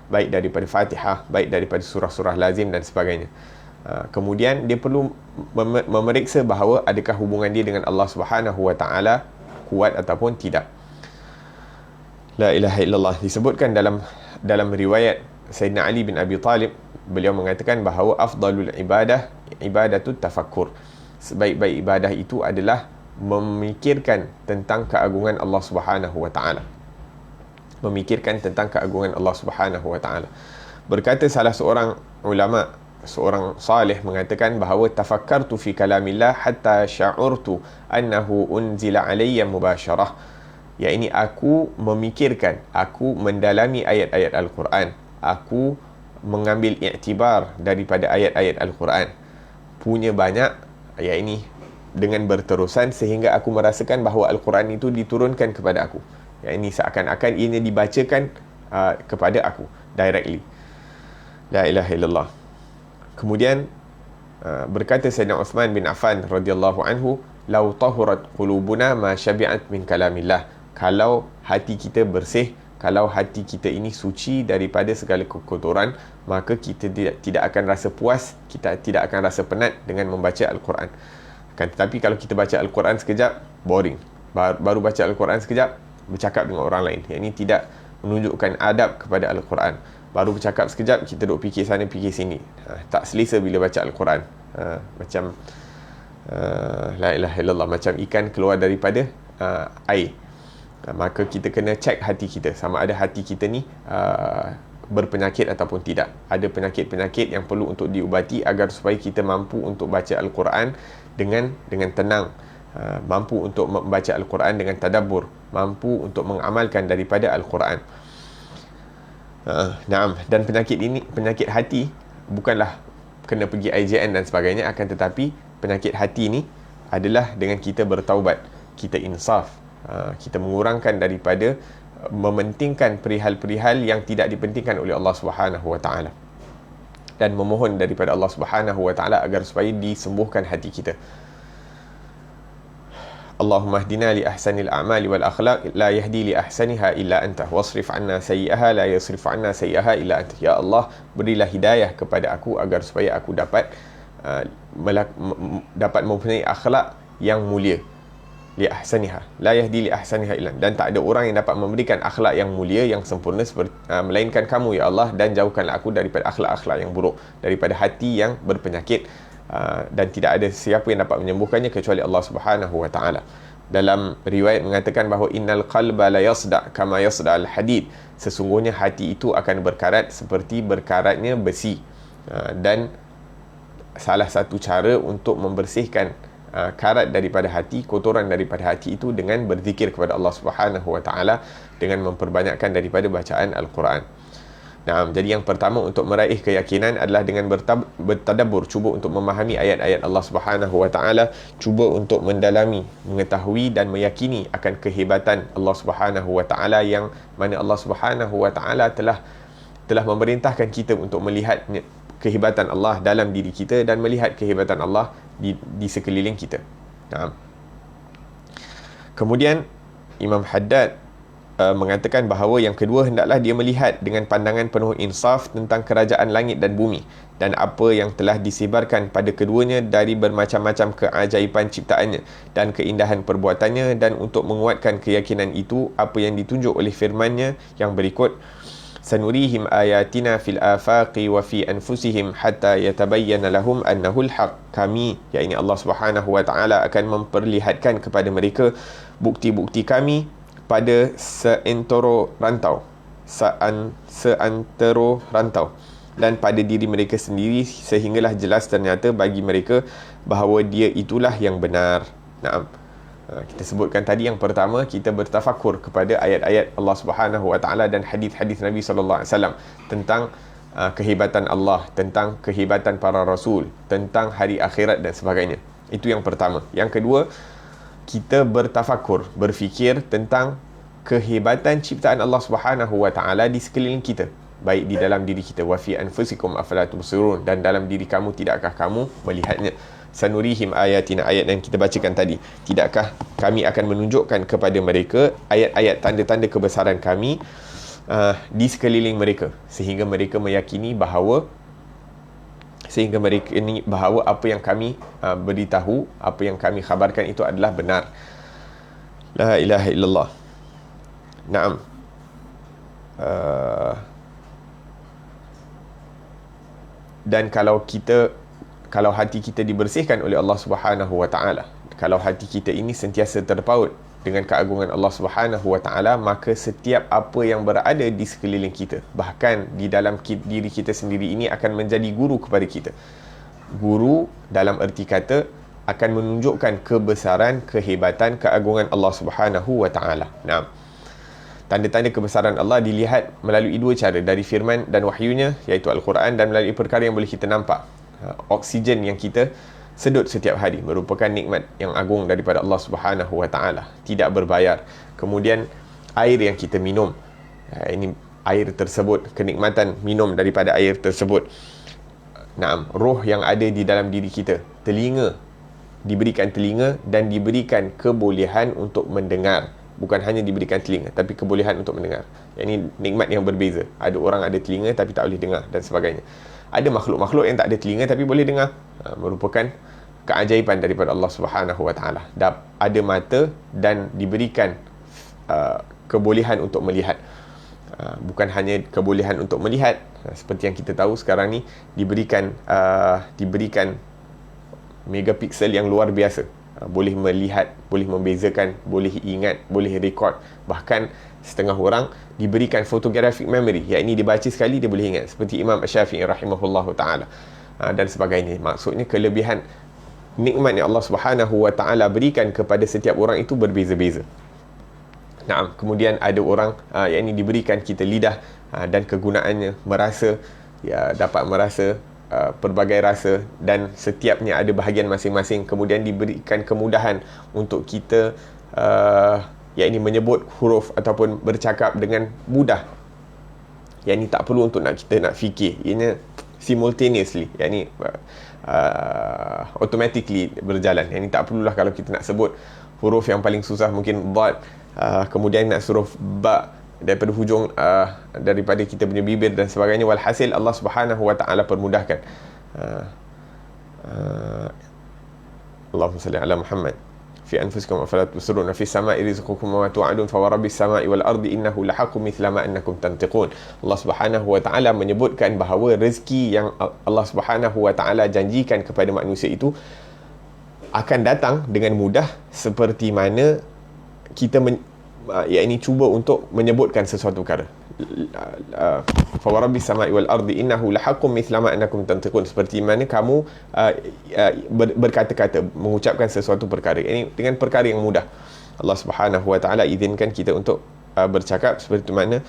baik daripada Fatihah, baik daripada surah-surah lazim dan sebagainya. Kemudian dia perlu memeriksa bahawa adakah hubungan dia dengan Allah Subhanahu wa taala kuat ataupun tidak. La ilaha illallah. Disebutkan dalam riwayat Sayyidina Ali bin Abi Talib, beliau mengatakan bahawa afdalul ibadah ibadatut tafakkur. Sebaik-baik ibadah itu adalah memikirkan tentang keagungan Allah Subhanahu wa taala. Memikirkan tentang keagungan Allah Subhanahu wa taala. Berkata salah seorang ulama, seorang salih, mengatakan bahawa tafakkartu fi kalamillah hatta sya'urtu annahu unzila alayya mubasyarah. Iaitu aku memikirkan, aku mendalami ayat-ayat Al-Quran, aku mengambil iktibar daripada ayat-ayat Al-Quran, punya banyak, iaitu dengan berterusan, sehingga aku merasakan bahawa Al-Quran itu diturunkan kepada aku. Iaitu seakan-akan ianya dibacakan kepada aku directly. La ilaha illallah. Kemudian berkata Sayyidina Uthman bin Affan radhiyallahu anhu, "Lau tahurat qulubuna ma syabi'at min kalamillah." Kalau hati kita bersih, kalau hati kita ini suci daripada segala kekotoran, maka kita tidak akan rasa puas, kita tidak akan rasa penat dengan membaca Al-Quran. Tetapi kalau kita baca Al-Quran sekejap, boring. Baru baca Al-Quran sekejap, bercakap dengan orang lain. Yang ini tidak menunjukkan adab kepada Al-Quran. Baru bercakap sekejap, kita duduk fikir sana, fikir sini. Tak selesa bila baca Al-Quran. Macam la ilaha illallah, macam ikan keluar daripada air. Maka kita kena cek hati kita, sama ada hati kita ni berpenyakit ataupun tidak. Ada penyakit-penyakit yang perlu untuk diubati agar supaya kita mampu untuk baca Al-Quran dengan tenang, mampu untuk membaca Al-Quran dengan tadabbur, mampu untuk mengamalkan daripada Al-Quran. Naam. Dan penyakit ini, penyakit hati, bukanlah kena pergi IJN dan sebagainya, akan tetapi penyakit hati ni adalah dengan kita bertaubat, kita insaf, kita mengurangkan daripada mementingkan perihal-perihal yang tidak dipentingkan oleh Allah Subhanahu wa taala, dan memohon daripada Allah Subhanahu wa taala agar supaya disembuhkan hati kita. Allahumma hdina li ahsanil a'mali wal akhlaq la yahdi li ahsaniha illa anta wasrif 'anna sayyi'aha la yasrif 'anna sayyi'aha illa anta. Ya Allah, berilah hidayah kepada aku agar supaya aku dapat mempunyai akhlak yang mulia. Li ahsaniha la yahdi li ahsaniha illa, dan tak ada orang yang dapat memberikan akhlak yang mulia, yang sempurna melainkan kamu ya Allah, dan jauhkanlah aku daripada akhlak-akhlak yang buruk, daripada hati yang berpenyakit, dan tidak ada siapa yang dapat menyembuhkannya kecuali Allah Subhanahu wa taala. Dalam riwayat mengatakan bahawa innal qalba la yasda kama yasda al hadid, sesungguhnya hati itu akan berkarat seperti berkaratnya besi. Dan salah satu cara untuk membersihkan karat daripada hati, kotoran daripada hati itu, dengan berzikir kepada Allah Subhanahu wa taala, dengan memperbanyakkan daripada bacaan Al-Quran. Nah, jadi yang pertama untuk meraih keyakinan adalah dengan bertadabbur, cuba untuk memahami ayat-ayat Allah Subhanahu wa taala, cuba untuk mendalami, mengetahui dan meyakini akan kehebatan Allah Subhanahu wa taala, yang mana Allah Subhanahu wa taala telah memerintahkan kita untuk melihat kehebatan Allah dalam diri kita dan melihat kehebatan Allah di sekeliling kita. Nah. Kemudian Imam Haddad mengatakan bahawa yang kedua, hendaklah dia melihat dengan pandangan penuh insaf tentang kerajaan langit dan bumi dan apa yang telah disebarkan pada keduanya dari bermacam-macam keajaiban ciptaannya dan keindahan perbuatannya, dan untuk menguatkan keyakinan itu, apa yang ditunjuk oleh firman-Nya yang berikut, sanurihim ayatina fil afaqi wa fi anfusihim hatta yatabayyana lahum annahu al-haq. Kami, yakni Allah Subhanahu wa taala, akan memperlihatkan kepada mereka bukti-bukti kami pada seantero rantau dan pada diri mereka sendiri, sehinggalah jelas ternyata bagi mereka bahawa dia itulah yang benar. Naam. Kita sebutkan tadi yang pertama, kita bertafakur kepada ayat-ayat Allah Subhanahu wa taala dan hadis-hadis Nabi sallallahu alaihi wasallam tentang kehebatan Allah, tentang kehebatan para rasul, tentang hari akhirat dan sebagainya. Itu yang pertama. Yang kedua, kita bertafakur, berfikir tentang kehebatan ciptaan Allah Subhanahu wa taala di sekeliling kita, baik di dalam diri kita, wa fi anfusikum afala tubsirun, dan dalam diri kamu tidakkah kamu melihatnya. Sanurihim ayatina, ayat yang kita bacakan tadi, tidakkah kami akan menunjukkan kepada mereka ayat-ayat tanda-tanda kebesaran kami di sekeliling mereka, sehingga mereka meyakini bahawa apa yang kami beritahu, apa yang kami khabarkan itu adalah benar. La ilaha illallah. Naam. uh, dan kalau hati kita dibersihkan oleh Allah Subhanahu wa taala, kalau hati kita ini sentiasa terpaut dengan keagungan Allah Subhanahu wa taala, maka setiap apa yang berada di sekeliling kita, bahkan di dalam diri kita sendiri ini, akan menjadi guru kepada kita. Guru dalam erti kata akan menunjukkan kebesaran, kehebatan, keagungan Allah Subhanahu wa taala. Nah, tanda-tanda kebesaran Allah dilihat melalui dua cara, dari firman dan wahyunya iaitu Al-Quran, dan melalui perkara yang boleh kita nampak. Oksigen yang kita sedut setiap hari merupakan nikmat yang agung daripada Allah Subhanahu wa taala, tidak berbayar. Kemudian air yang kita minum, ini air tersebut, kenikmatan minum daripada air tersebut. Naam, roh yang ada di dalam diri kita, telinga, diberikan telinga dan diberikan kebolehan untuk mendengar. Bukan hanya diberikan telinga, tapi kebolehan untuk mendengar. Ini nikmat yang berbeza. Ada orang ada telinga tapi tak boleh dengar dan sebagainya. Ada makhluk-makhluk yang tak ada telinga tapi boleh dengar. Merupakan keajaiban daripada Allah Subhanahu wa taala. Ada mata dan diberikan kebolehan untuk melihat. Bukan hanya kebolehan untuk melihat, seperti yang kita tahu sekarang ni diberikan megapiksel yang luar biasa. Boleh melihat, boleh membezakan, boleh ingat, boleh rekod. Bahkan setengah orang diberikan photographic memory, yakni dibaca sekali dia boleh ingat, seperti Imam Asy-Syafi'i rahimahullahu taala dan sebagainya. Maksudnya kelebihan nikmat yang Allah Subhanahu wa taala berikan kepada setiap orang itu berbeza-beza. Nah, kemudian ada orang yakni diberikan kita lidah dan kegunaannya merasa, dapat merasa pelbagai rasa, dan setiapnya ada bahagian masing-masing. Kemudian diberikan kemudahan untuk kita yakni menyebut huruf ataupun bercakap dengan mudah, yakni tak perlu untuk kita nak fikir, ianya simultaneously, yakni automatically berjalan. Yakni tak perlulah kalau kita nak sebut huruf yang paling susah mungkin dad, kemudian nak suruh ba daripada hujung daripada kita punya bibir dan sebagainya. Walhasil Allah Subhanahu wa taala permudahkan. Allahumma salli ala Muhammad fi anfusikum afala tubsirun fi samai rizqukum wa tu'adun fa rabbis samai wal ardi innahu lahaqqun mithla ma annakum tantiqun. Allah Subhanahu wa taala menyebutkan bahawa rezeki yang Allah Subhanahu wa taala janjikan kepada manusia itu akan datang dengan mudah, seperti mana kita yakni cuba untuk menyebutkan sesuatu perkara. Fa rabbis samai wal ardi innahu lahaqqun mithla ma annakum tantiqun, seperti mana kamu berkata-kata, mengucapkan sesuatu perkara. Ini dengan perkara yang mudah. Allah Subhanahu wa taala izinkan kita untuk bercakap seperti mana.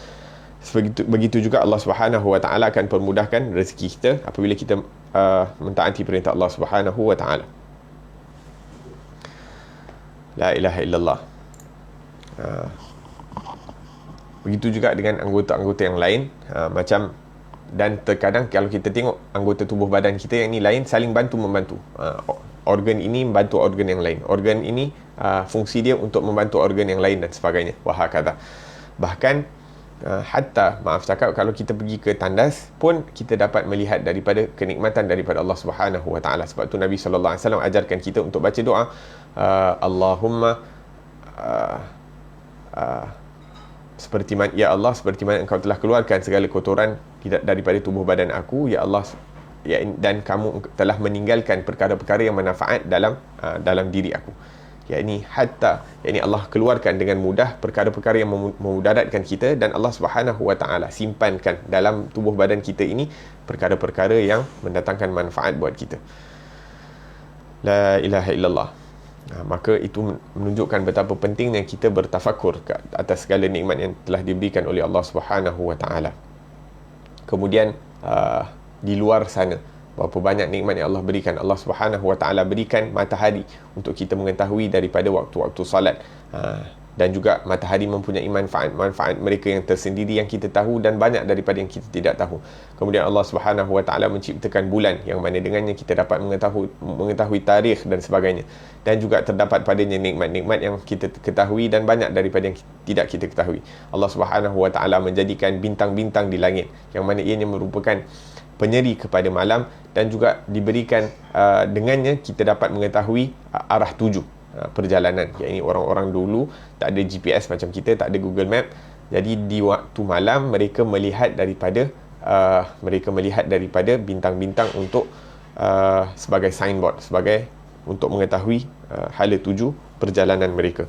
Begitu juga Allah Subhanahu wa taala akan permudahkan rezeki kita apabila kita mentaati perintah Allah Subhanahu wa taala. La ilaha illallah. Begitu juga dengan anggota-anggota yang lain, macam, dan terkadang kalau kita tengok anggota tubuh badan kita yang ni lain saling bantu-membantu. Organ ini membantu organ yang lain, organ ini fungsi dia untuk membantu organ yang lain dan sebagainya. Wahakadha. Bahkan hatta, maaf cakap, kalau kita pergi ke tandas pun kita dapat melihat daripada kenikmatan daripada Allah Subhanahu wa taala. Sebab tu Nabi sallallahu alaihi wasallam ajarkan kita untuk baca doa, Allahumma seperti mana, ya Allah, seperti mana Engkau telah keluarkan segala kotoran daripada tubuh badan aku, ya Allah, dan kamu telah meninggalkan perkara-perkara yang manfaat dalam diri aku. Yakni Allah keluarkan dengan mudah perkara-perkara yang memudaratkan kita, dan Allah Subhanahu wa taala simpankan dalam tubuh badan kita ini perkara-perkara yang mendatangkan manfaat buat kita. La ilaha illallah. Maka itu menunjukkan betapa pentingnya kita bertafakur atas segala nikmat yang telah diberikan oleh Allah Subhanahu wa taala. Kemudian di luar sana, berapa banyak nikmat yang Allah berikan. Allah Subhanahu wa taala berikan matahari untuk kita mengetahui daripada waktu-waktu salat. Dan juga matahari mempunyai manfaat mereka yang tersendiri yang kita tahu, dan banyak daripada yang kita tidak tahu. Kemudian Allah Subhanahu wa taala menciptakan bulan yang mana dengannya kita dapat mengetahui tarikh dan sebagainya. Dan juga terdapat padanya nikmat-nikmat yang kita ketahui dan banyak daripada yang tidak kita ketahui. Allah Subhanahu wa taala menjadikan bintang-bintang di langit yang mana ianya merupakan penyeri kepada malam, dan juga diberikan dengannya kita dapat mengetahui arah tuju perjalanan. Yakni orang-orang dulu tak ada GPS macam kita, tak ada Google Map, Jadi di waktu malam mereka melihat daripada bintang-bintang untuk sebagai signboard, sebagai untuk mengetahui hala tuju perjalanan mereka.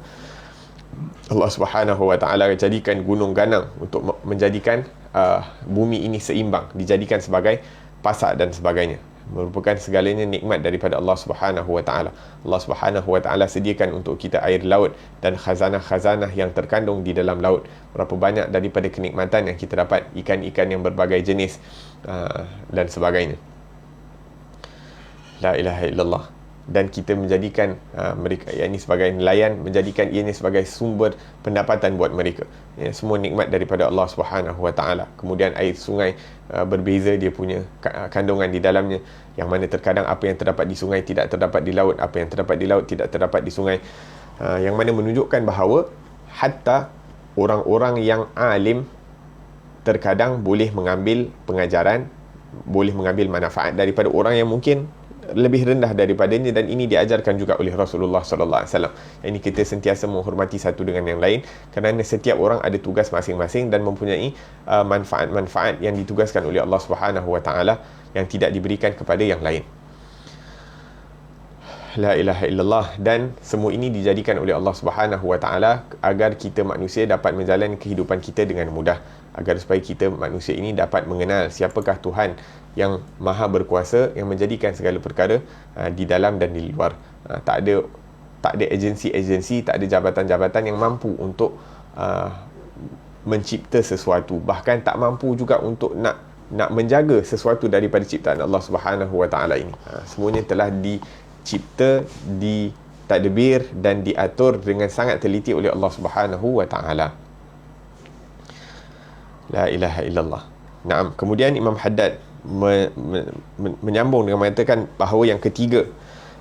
Allah Subhanahu Wa Taala jadikan gunung ganang untuk menjadikan bumi ini seimbang, dijadikan sebagai pasak dan sebagainya. Merupakan segalanya nikmat daripada Allah Subhanahu Wa Taala. Allah Subhanahu Wa Taala sediakan untuk kita air laut dan khazanah-khazanah yang terkandung di dalam laut. Berapa banyak daripada kenikmatan yang kita dapat, ikan-ikan yang berbagai jenis dan sebagainya. La ilaha illallah. Dan kita menjadikan mereka ini sebagai nelayan, menjadikan ianya sebagai sumber pendapatan buat mereka. Semua nikmat daripada Allah Subhanahu Wa Taala. Kemudian air sungai berbeza dia punya kandungan di dalamnya, yang mana terkadang apa yang terdapat di sungai tidak terdapat di laut, apa yang terdapat di laut tidak terdapat di sungai, yang mana menunjukkan bahawa hatta orang-orang yang alim terkadang boleh mengambil pengajaran, boleh mengambil manfaat daripada orang yang mungkin lebih rendah daripadanya, dan ini diajarkan juga oleh Rasulullah sallallahu alaihi wasallam. Ini kita sentiasa menghormati satu dengan yang lain, kerana setiap orang ada tugas masing-masing dan mempunyai manfaat-manfaat yang ditugaskan oleh Allah Subhanahu Wa Taala yang tidak diberikan kepada yang lain. La ilaha illallah. Dan semua ini dijadikan oleh Allah Subhanahu Wa Taala agar kita manusia dapat menjalani kehidupan kita dengan mudah, agar supaya kita manusia ini dapat mengenal siapakah Tuhan yang maha berkuasa, yang menjadikan segala perkara di dalam dan di luar. Tak ada agensi-agensi, tak ada jabatan-jabatan yang mampu untuk mencipta sesuatu, bahkan tak mampu juga untuk nak menjaga sesuatu daripada ciptaan Allah Subhanahu Wa Taala ini. Semuanya telah dicipta, ditadbir dan diatur dengan sangat teliti oleh Allah Subhanahu Wa Taala. La ilaha illallah. Naam. Kemudian Imam Haddad menyambung dengan mengatakan bahawa yang ketiga,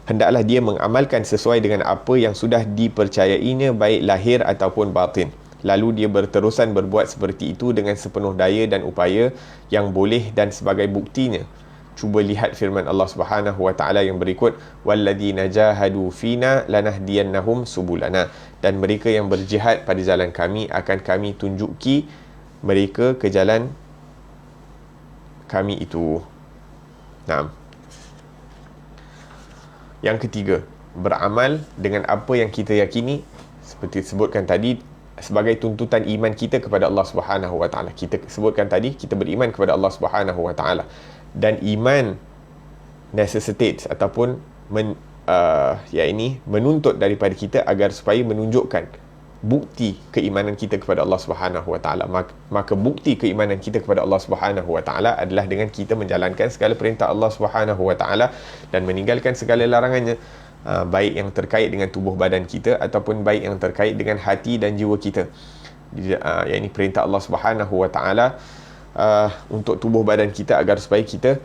hendaklah dia mengamalkan sesuai dengan apa yang sudah dipercayainya, baik lahir ataupun batin. Lalu dia berterusan berbuat seperti itu dengan sepenuh daya dan upaya yang boleh, dan sebagai buktinya, cuba lihat firman Allah Subhanahu Wa Taala yang berikut, walladzina jahadu fina lanahdiyannahum subulana. Dan mereka yang berjihad pada jalan kami akan kami tunjuki mereka ke jalan kami itu. Naam. Yang ketiga, beramal dengan apa yang kita yakini, seperti disebutkan tadi, sebagai tuntutan iman kita kepada Allah Subhanahu Wa Taala. Kita sebutkan tadi, kita beriman kepada Allah Subhanahu Wa Taala, dan iman necessitates ataupun menuntut daripada kita agar supaya menunjukkan bukti keimanan kita kepada Allah Subhanahu Wa Taala. Maka bukti keimanan kita kepada Allah Subhanahu Wa Taala adalah dengan kita menjalankan segala perintah Allah Subhanahu Wa Taala dan meninggalkan segala larangannya, baik yang terkait dengan tubuh badan kita ataupun baik yang terkait dengan hati dan jiwa kita. Ini perintah Allah Subhanahu Wa Taala untuk tubuh badan kita agar supaya kita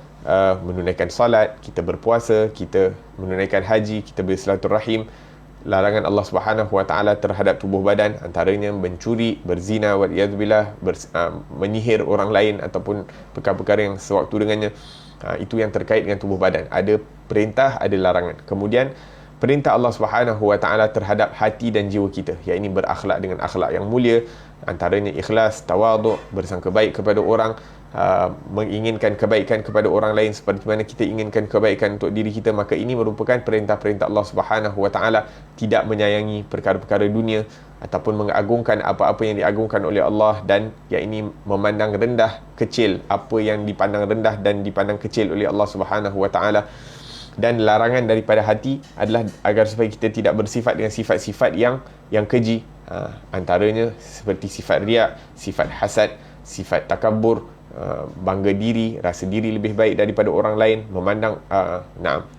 menunaikan salat, kita berpuasa, kita menunaikan haji, kita bersilaturahim. Larangan Allah Subhanahu Wa Taala terhadap tubuh badan antaranya mencuri, berzina, waliyadzubillah, menyihir orang lain ataupun perkara-perkara yang sewaktu dengannya. Itu yang terkait dengan tubuh badan. Ada perintah, ada larangan. Kemudian perintah Allah Subhanahu Wa Taala terhadap hati dan jiwa kita, iaitu berakhlak dengan akhlak yang mulia, antaranya ikhlas, tawaduk, bersangka baik kepada orang, menginginkan kebaikan kepada orang lain seperti mana kita inginkan kebaikan untuk diri kita. Maka ini merupakan perintah-perintah Allah Subhanahu Wa Taala. Tidak menyayangi perkara-perkara dunia ataupun mengagungkan apa-apa yang diagungkan oleh Allah, dan iaitu memandang rendah, kecil apa yang dipandang rendah dan dipandang kecil oleh Allah Subhanahu Wa Taala. Dan larangan daripada hati adalah agar supaya kita tidak bersifat dengan sifat-sifat yang keji, antaranya seperti sifat riak, sifat hasad, sifat takabur, bangga diri, rasa diri lebih baik daripada orang lain, memandang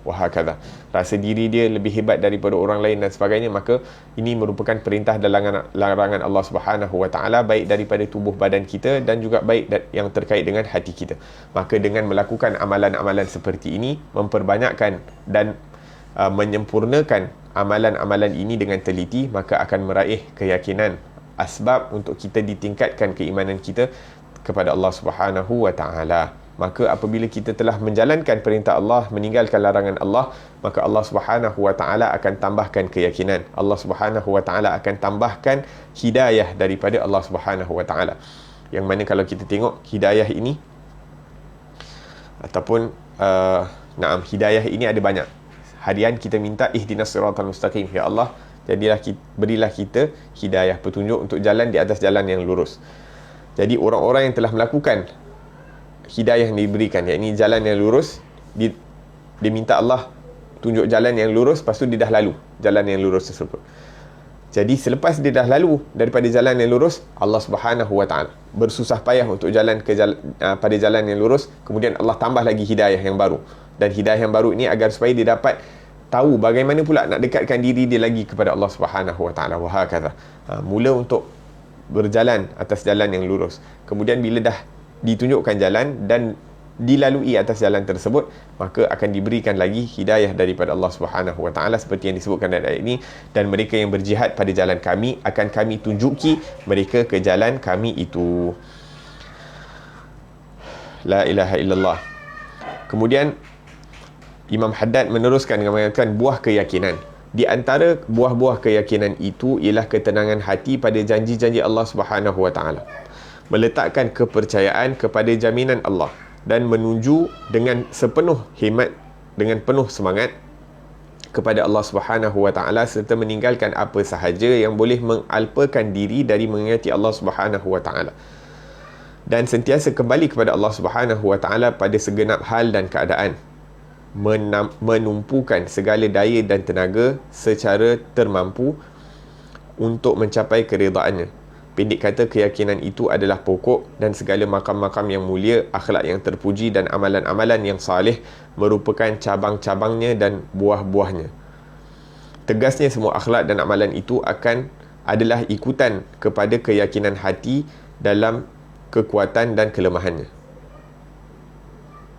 wahakadha, rasa diri dia lebih hebat daripada orang lain dan sebagainya. Maka ini merupakan perintah dan larangan Allah Subhanahu Wa Taala, baik daripada tubuh badan kita dan juga baik yang terkait dengan hati kita. Maka dengan melakukan amalan-amalan seperti ini, memperbanyakkan dan menyempurnakan amalan-amalan ini dengan teliti, maka akan meraih keyakinan, asbab untuk kita ditingkatkan keimanan kita kepada Allah Subhanahu Wa Taala. Maka apabila kita telah menjalankan perintah Allah, meninggalkan larangan Allah, maka Allah Subhanahu wa taala akan tambahkan keyakinan. Allah Subhanahu wa taala akan tambahkan hidayah daripada Allah Subhanahu wa taala. Yang mana kalau kita tengok hidayah ini ataupun hidayah ini ada banyak. Harian kita minta ihdinas siratal mustaqim, ya Allah, berilah kita hidayah, petunjuk untuk jalan di atas jalan yang lurus. Jadi orang-orang yang telah melakukan hidayah yang diberikan, yakni jalan yang lurus, dia minta Allah tunjuk jalan yang lurus, lepas tu dia dah lalu jalan yang lurus tersebut. Jadi selepas dia dah lalu daripada jalan yang lurus, Allah Subhanahu wa taala bersusah payah untuk jalan pada jalan yang lurus, kemudian Allah tambah lagi hidayah yang baru. Dan hidayah yang baru ini agar supaya dia dapat tahu bagaimana pula nak dekatkan diri dia lagi kepada Allah Subhanahu wa taala. Wa hakadha. Mula untuk berjalan atas jalan yang lurus. Kemudian bila dah ditunjukkan jalan dan dilalui atas jalan tersebut, maka akan diberikan lagi hidayah daripada Allah Subhanahu wa taala seperti yang disebutkan dalam ayat ini. Dan mereka yang berjihad pada jalan kami, akan kami tunjuki mereka ke jalan kami itu. La ilaha illallah. Kemudian Imam Haddad meneruskan dengan mengatakan buah keyakinan. Di antara buah-buah keyakinan itu ialah ketenangan hati pada janji-janji Allah Subhanahu wa taala, meletakkan kepercayaan kepada jaminan Allah dan menuju dengan sepenuh hikmat, dengan penuh semangat kepada Allah Subhanahu wa taala, serta meninggalkan apa sahaja yang boleh mengalpakan diri dari mengingati Allah Subhanahu wa taala, dan sentiasa kembali kepada Allah Subhanahu wa taala pada segenap hal dan keadaan, menumpukan segala daya dan tenaga secara termampu untuk mencapai keredaannya. Pendek kata, keyakinan itu adalah pokok dan segala makam-makam yang mulia, akhlak yang terpuji dan amalan-amalan yang saleh merupakan cabang-cabangnya dan buah-buahnya. Tegasnya semua akhlak dan amalan itu adalah ikutan kepada keyakinan hati dalam kekuatan dan kelemahannya.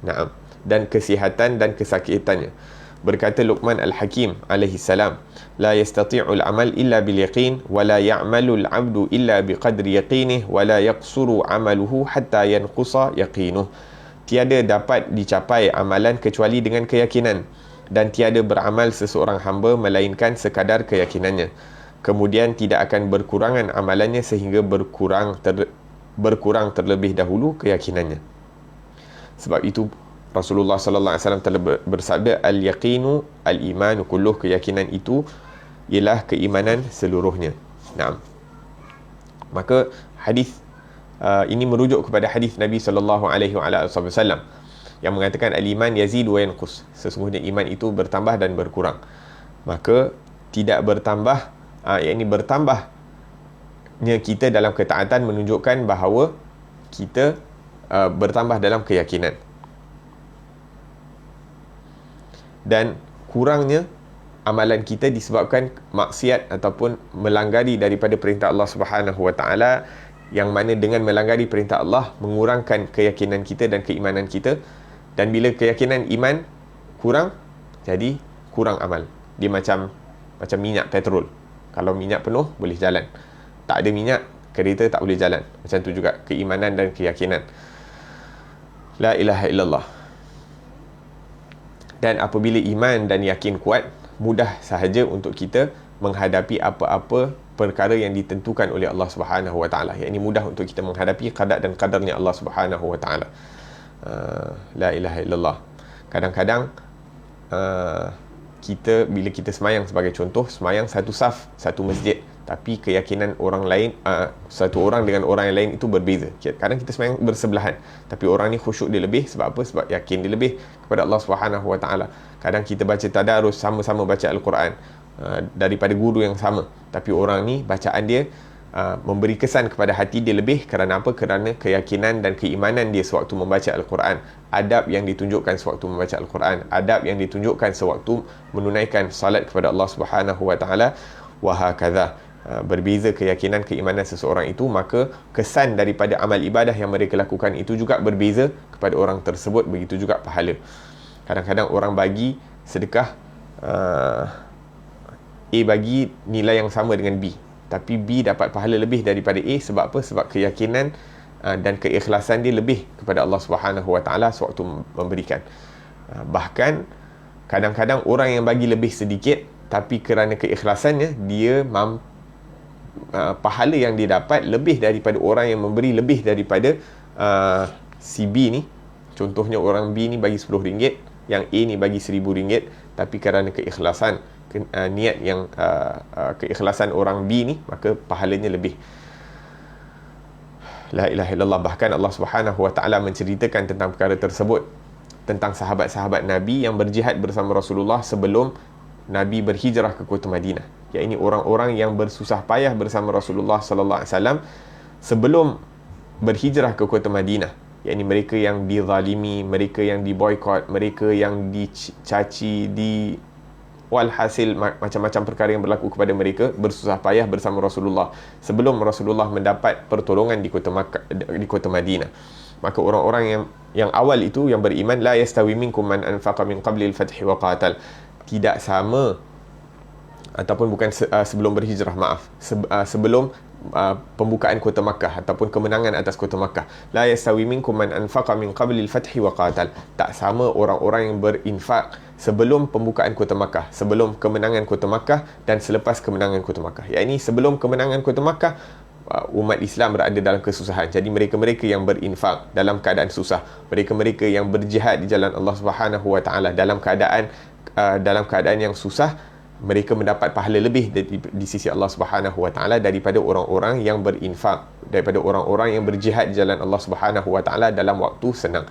Naam. Dan kesihatan dan kesakitannya. Berkata Luqman Al-Hakim alaihi salam, la yastati'ul amal illa bil yaqin wa la ya'malul 'abdu illa biqadri yaqinih wa la yaqsuru 'amaluhu hatta yanqusa yaqinuh. Tiada dapat dicapai amalan kecuali dengan keyakinan, dan tiada beramal seseorang hamba melainkan sekadar keyakinannya. Kemudian tidak akan berkurangan amalannya sehingga berkurang terlebih dahulu keyakinannya. Sebab itu Rasulullah sallallahu alaihi wasallam telah bersabda, al-yaqinu al-imanu kulluh, keyakinan itu ialah keimanan seluruhnya. Naam. Maka hadis ini merujuk kepada hadis Nabi sallallahu alaihi wasallam yang mengatakan al-iman yazid wa yanqus, sesungguhnya iman itu bertambah dan berkurang. Maka tidak bertambah, yakni bertambahnya kita dalam ketaatan menunjukkan bahawa kita bertambah dalam keyakinan. Dan kurangnya amalan kita disebabkan maksiat ataupun melanggari daripada perintah Allah Subhanahu wa taala, yang mana dengan melanggari perintah Allah mengurangkan keyakinan kita dan keimanan kita. Dan bila keyakinan iman kurang, jadi kurang amal. Dia macam minyak petrol. Kalau minyak penuh boleh jalan, tak ada minyak kereta tak boleh jalan. Macam tu juga keimanan dan keyakinan. La ilaha illallah. Dan apabila iman dan yakin kuat, mudah sahaja untuk kita menghadapi apa-apa perkara yang ditentukan oleh Allah Subhanahu wa taala. Yakni mudah untuk kita menghadapi qada dan qadarnya Allah Subhanahu wa taala. La ilaha illallah. Kadang-kadang bila kita semayang, sebagai contoh, semayang satu saf, satu masjid, tapi keyakinan orang lain, satu orang dengan orang yang lain itu berbeza. Kadang kita semayang bersebelahan, tapi orang ni khusyuk dia lebih. Sebab apa? Sebab yakin dia lebih kepada Allah Subhanahu wa taala. Kadang kita baca tadarus, sama-sama baca Al-Quran daripada guru yang sama, tapi orang ni bacaan dia memberi kesan kepada hati dia lebih. Kerana apa? Kerana keyakinan dan keimanan dia sewaktu membaca Al-Quran, adab yang ditunjukkan sewaktu membaca Al-Quran, adab yang ditunjukkan sewaktu menunaikan salat kepada Allah Subhanahu wa taala, wa hakadha. Berbeza keyakinan keimanan seseorang itu, maka kesan daripada amal ibadah yang mereka lakukan itu juga berbeza kepada orang tersebut. Begitu juga pahala. Kadang-kadang orang bagi sedekah, A bagi nilai yang sama dengan B, tapi B dapat pahala lebih daripada A. Sebab apa? Sebab keyakinan dan keikhlasan dia lebih kepada Allah Subhanahu Wa Taala sewaktu memberikan. Bahkan kadang-kadang orang yang bagi lebih sedikit, tapi kerana keikhlasannya dia pahala yang dia dapat lebih daripada orang yang memberi lebih daripada si B ni. Contohnya orang B ni bagi RM10, yang A ni bagi RM1,000, tapi kerana keikhlasan niat yang keikhlasan orang B ni, maka pahalanya lebih. La ilaha illallah. Bahkan Allah Subhanahu Wa Taala menceritakan tentang perkara tersebut, tentang sahabat-sahabat Nabi yang berjihad bersama Rasulullah sebelum Nabi berhijrah ke kota Madinah. Ini orang-orang yang bersusah payah bersama Rasulullah sallallahu alaihi wasallam sebelum berhijrah ke kota Madinah. Ini mereka yang dizalimi, mereka yang diboykot, mereka yang dicaci, walhasil macam-macam perkara yang berlaku kepada mereka, bersusah payah bersama Rasulullah sebelum Rasulullah mendapat pertolongan di kota Madinah. Maka orang-orang yang awal itu yang beriman, la yastawi minkum man anfaqa min qabli al-fath wa qatal, tidak sama, ataupun bukan sebelum berhijrah, sebelum pembukaan kota Makkah ataupun kemenangan atas kota Makkah. La yastawi minkum man anfaqa min qabli al-fath wa qatal, tak sama orang-orang yang berinfak sebelum pembukaan kota Makkah, sebelum kemenangan kota Makkah dan selepas kemenangan kota Makkah. Yakni sebelum kemenangan kota Makkah, umat Islam berada dalam kesusahan. Jadi mereka-mereka yang berinfak dalam keadaan susah, mereka-mereka yang berjihad di jalan Allah Subhanahu Wa Taala dalam keadaan yang susah, mereka mendapat pahala lebih di sisi Allah Subhanahu Wa Taala daripada orang-orang yang berinfak, daripada orang-orang yang berjihad di jalan Allah Subhanahu Wa Taala dalam waktu senang.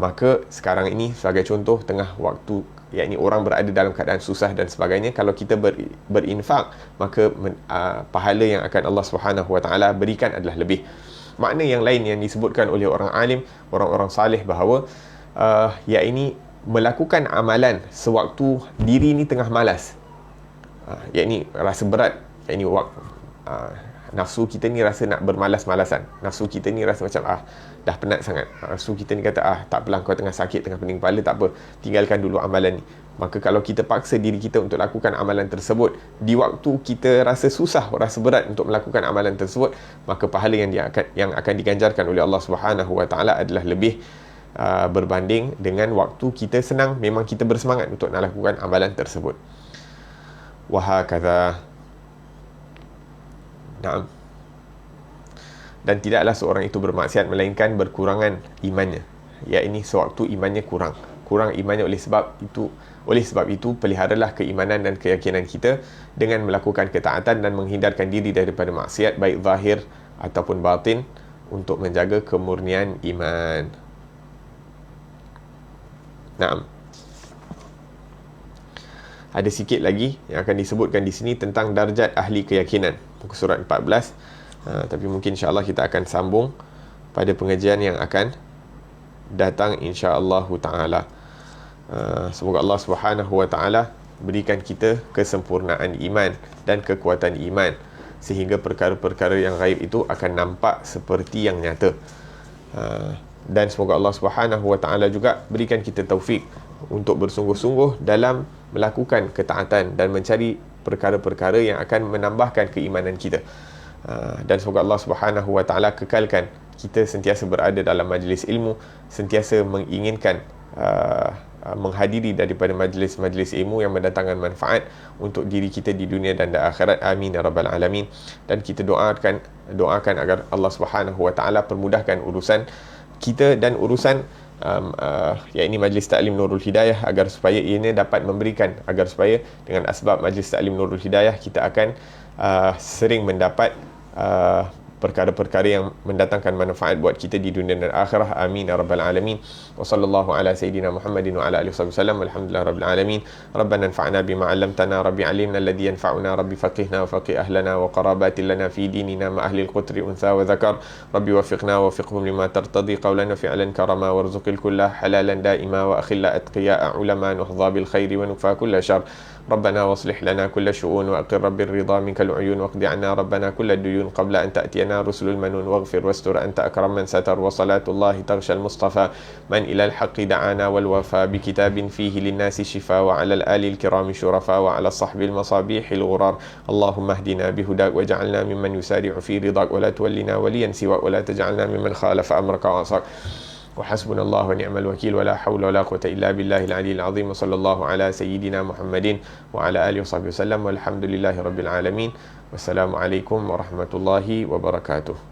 Maka sekarang ini sebagai contoh, tengah waktu yakni orang berada dalam keadaan susah dan sebagainya, kalau kita berinfak, maka pahala yang akan Allah Subhanahu Wa Taala berikan adalah lebih. Makna yang lain yang disebutkan oleh orang alim, orang-orang salih, bahawa yakni melakukan amalan sewaktu diri ni tengah malas, yakni rasa berat, yakni nafsu kita ni rasa nak bermalas-malasan, nafsu kita ni rasa macam dah penat sangat, nafsu kita ni kata tak apalah, kau tengah sakit, tengah pening kepala, tak apa, tinggalkan dulu amalan ni. Maka kalau kita paksa diri kita untuk lakukan amalan tersebut di waktu kita rasa susah, rasa berat untuk melakukan amalan tersebut, maka pahala yang akan diganjarkan oleh Allah Subhanahu Wa Taala adalah lebih berbanding dengan waktu kita senang, memang kita bersemangat untuk nak lakukan amalan tersebut. Wahakadha. Naam. Dan tidaklah seorang itu bermaksiat melainkan berkurangan imannya. Ini sewaktu imannya kurang imannya. Oleh sebab itu peliharalah keimanan dan keyakinan kita dengan melakukan ketaatan dan menghindarkan diri daripada maksiat, baik zahir ataupun batin, untuk menjaga kemurnian iman. Naam. Ada sikit lagi yang akan disebutkan di sini tentang darjat ahli keyakinan, muka surat 14. Tapi mungkin insya-Allah kita akan sambung pada pengajian yang akan datang insya-Allah taala. Semoga Allah Subhanahu Wa Taala berikan kita kesempurnaan iman dan kekuatan iman, sehingga perkara-perkara yang gaib itu akan nampak seperti yang nyata. Dan semoga Allah Subhanahu Wa Taala juga berikan kita taufik untuk bersungguh-sungguh dalam melakukan ketaatan dan mencari perkara-perkara yang akan menambahkan keimanan kita. Dan semoga Allah Subhanahu Wa Taala kekalkan kita sentiasa berada dalam majlis ilmu, sentiasa menginginkan menghadiri daripada majlis-majlis ilmu yang mendatangkan manfaat untuk diri kita di dunia dan di akhirat. Amin ya rabbal alamin. Dan kita doakan agar Allah Subhanahu Wa Taala permudahkan urusan kita dan urusan yakni Majlis Ta'lim Nurul Hidayah, agar supaya ini dapat memberikan, agar supaya dengan asbab Majlis Ta'lim Nurul Hidayah kita akan sering mendapat perkara-perkara yang mendatangkan manfaat buat kita di dunia dan akhirah. Amin ya rabbal alamin. Wa sallallahu ala sayidina Muhammadin wa ala alihi wasallam. Walhamdulillahi rabbil alamin. Rabbana anfa'na bima 'allamtana, rabbi 'allimna alladhi yanfa'una, rabbi faqihna wa faqih ahlana wa qarabatin lana fi dinina ma ahli al-qutri untha wa dhakar. Rabbi wafiqna wa wafiqhum lima tartadi qawlan wa fi'lan karama warzuqil kulla halalan daima wa akhilla atqiya ulama nuhdha bil khairi wa nufa kulla syarr. ربنا واصلح لنا كل شؤون وأقر بالرضا منك العيون واقض عنا ربنا كل الديون قبل أن تأتينا أنبيانا رسل المنون واغفر واستر أنت أكرم من ستر وصلاة الله تغشى المصطفى من إلى الحق دعانا والوفى بكتاب فيه للناس شفاء وعلى الآل الكرام شرفاء وعلى الصحب المصابيح الغرار اللهم اهدنا بهداك واجعلنا ممن يسارع في رضاك ولا تولنا وليا سواك ولا تجعلنا ممن خالف أمرك وعصاك وحسبنا الله ونعم الوكيل ولا حول ولا قوة إلا بالله العلي العظيم وصلى الله على سيدنا محمد وعلى آله وصحبه وسلم والحمد لله رب العالمين والسلام عليكم ورحمة الله وبركاته.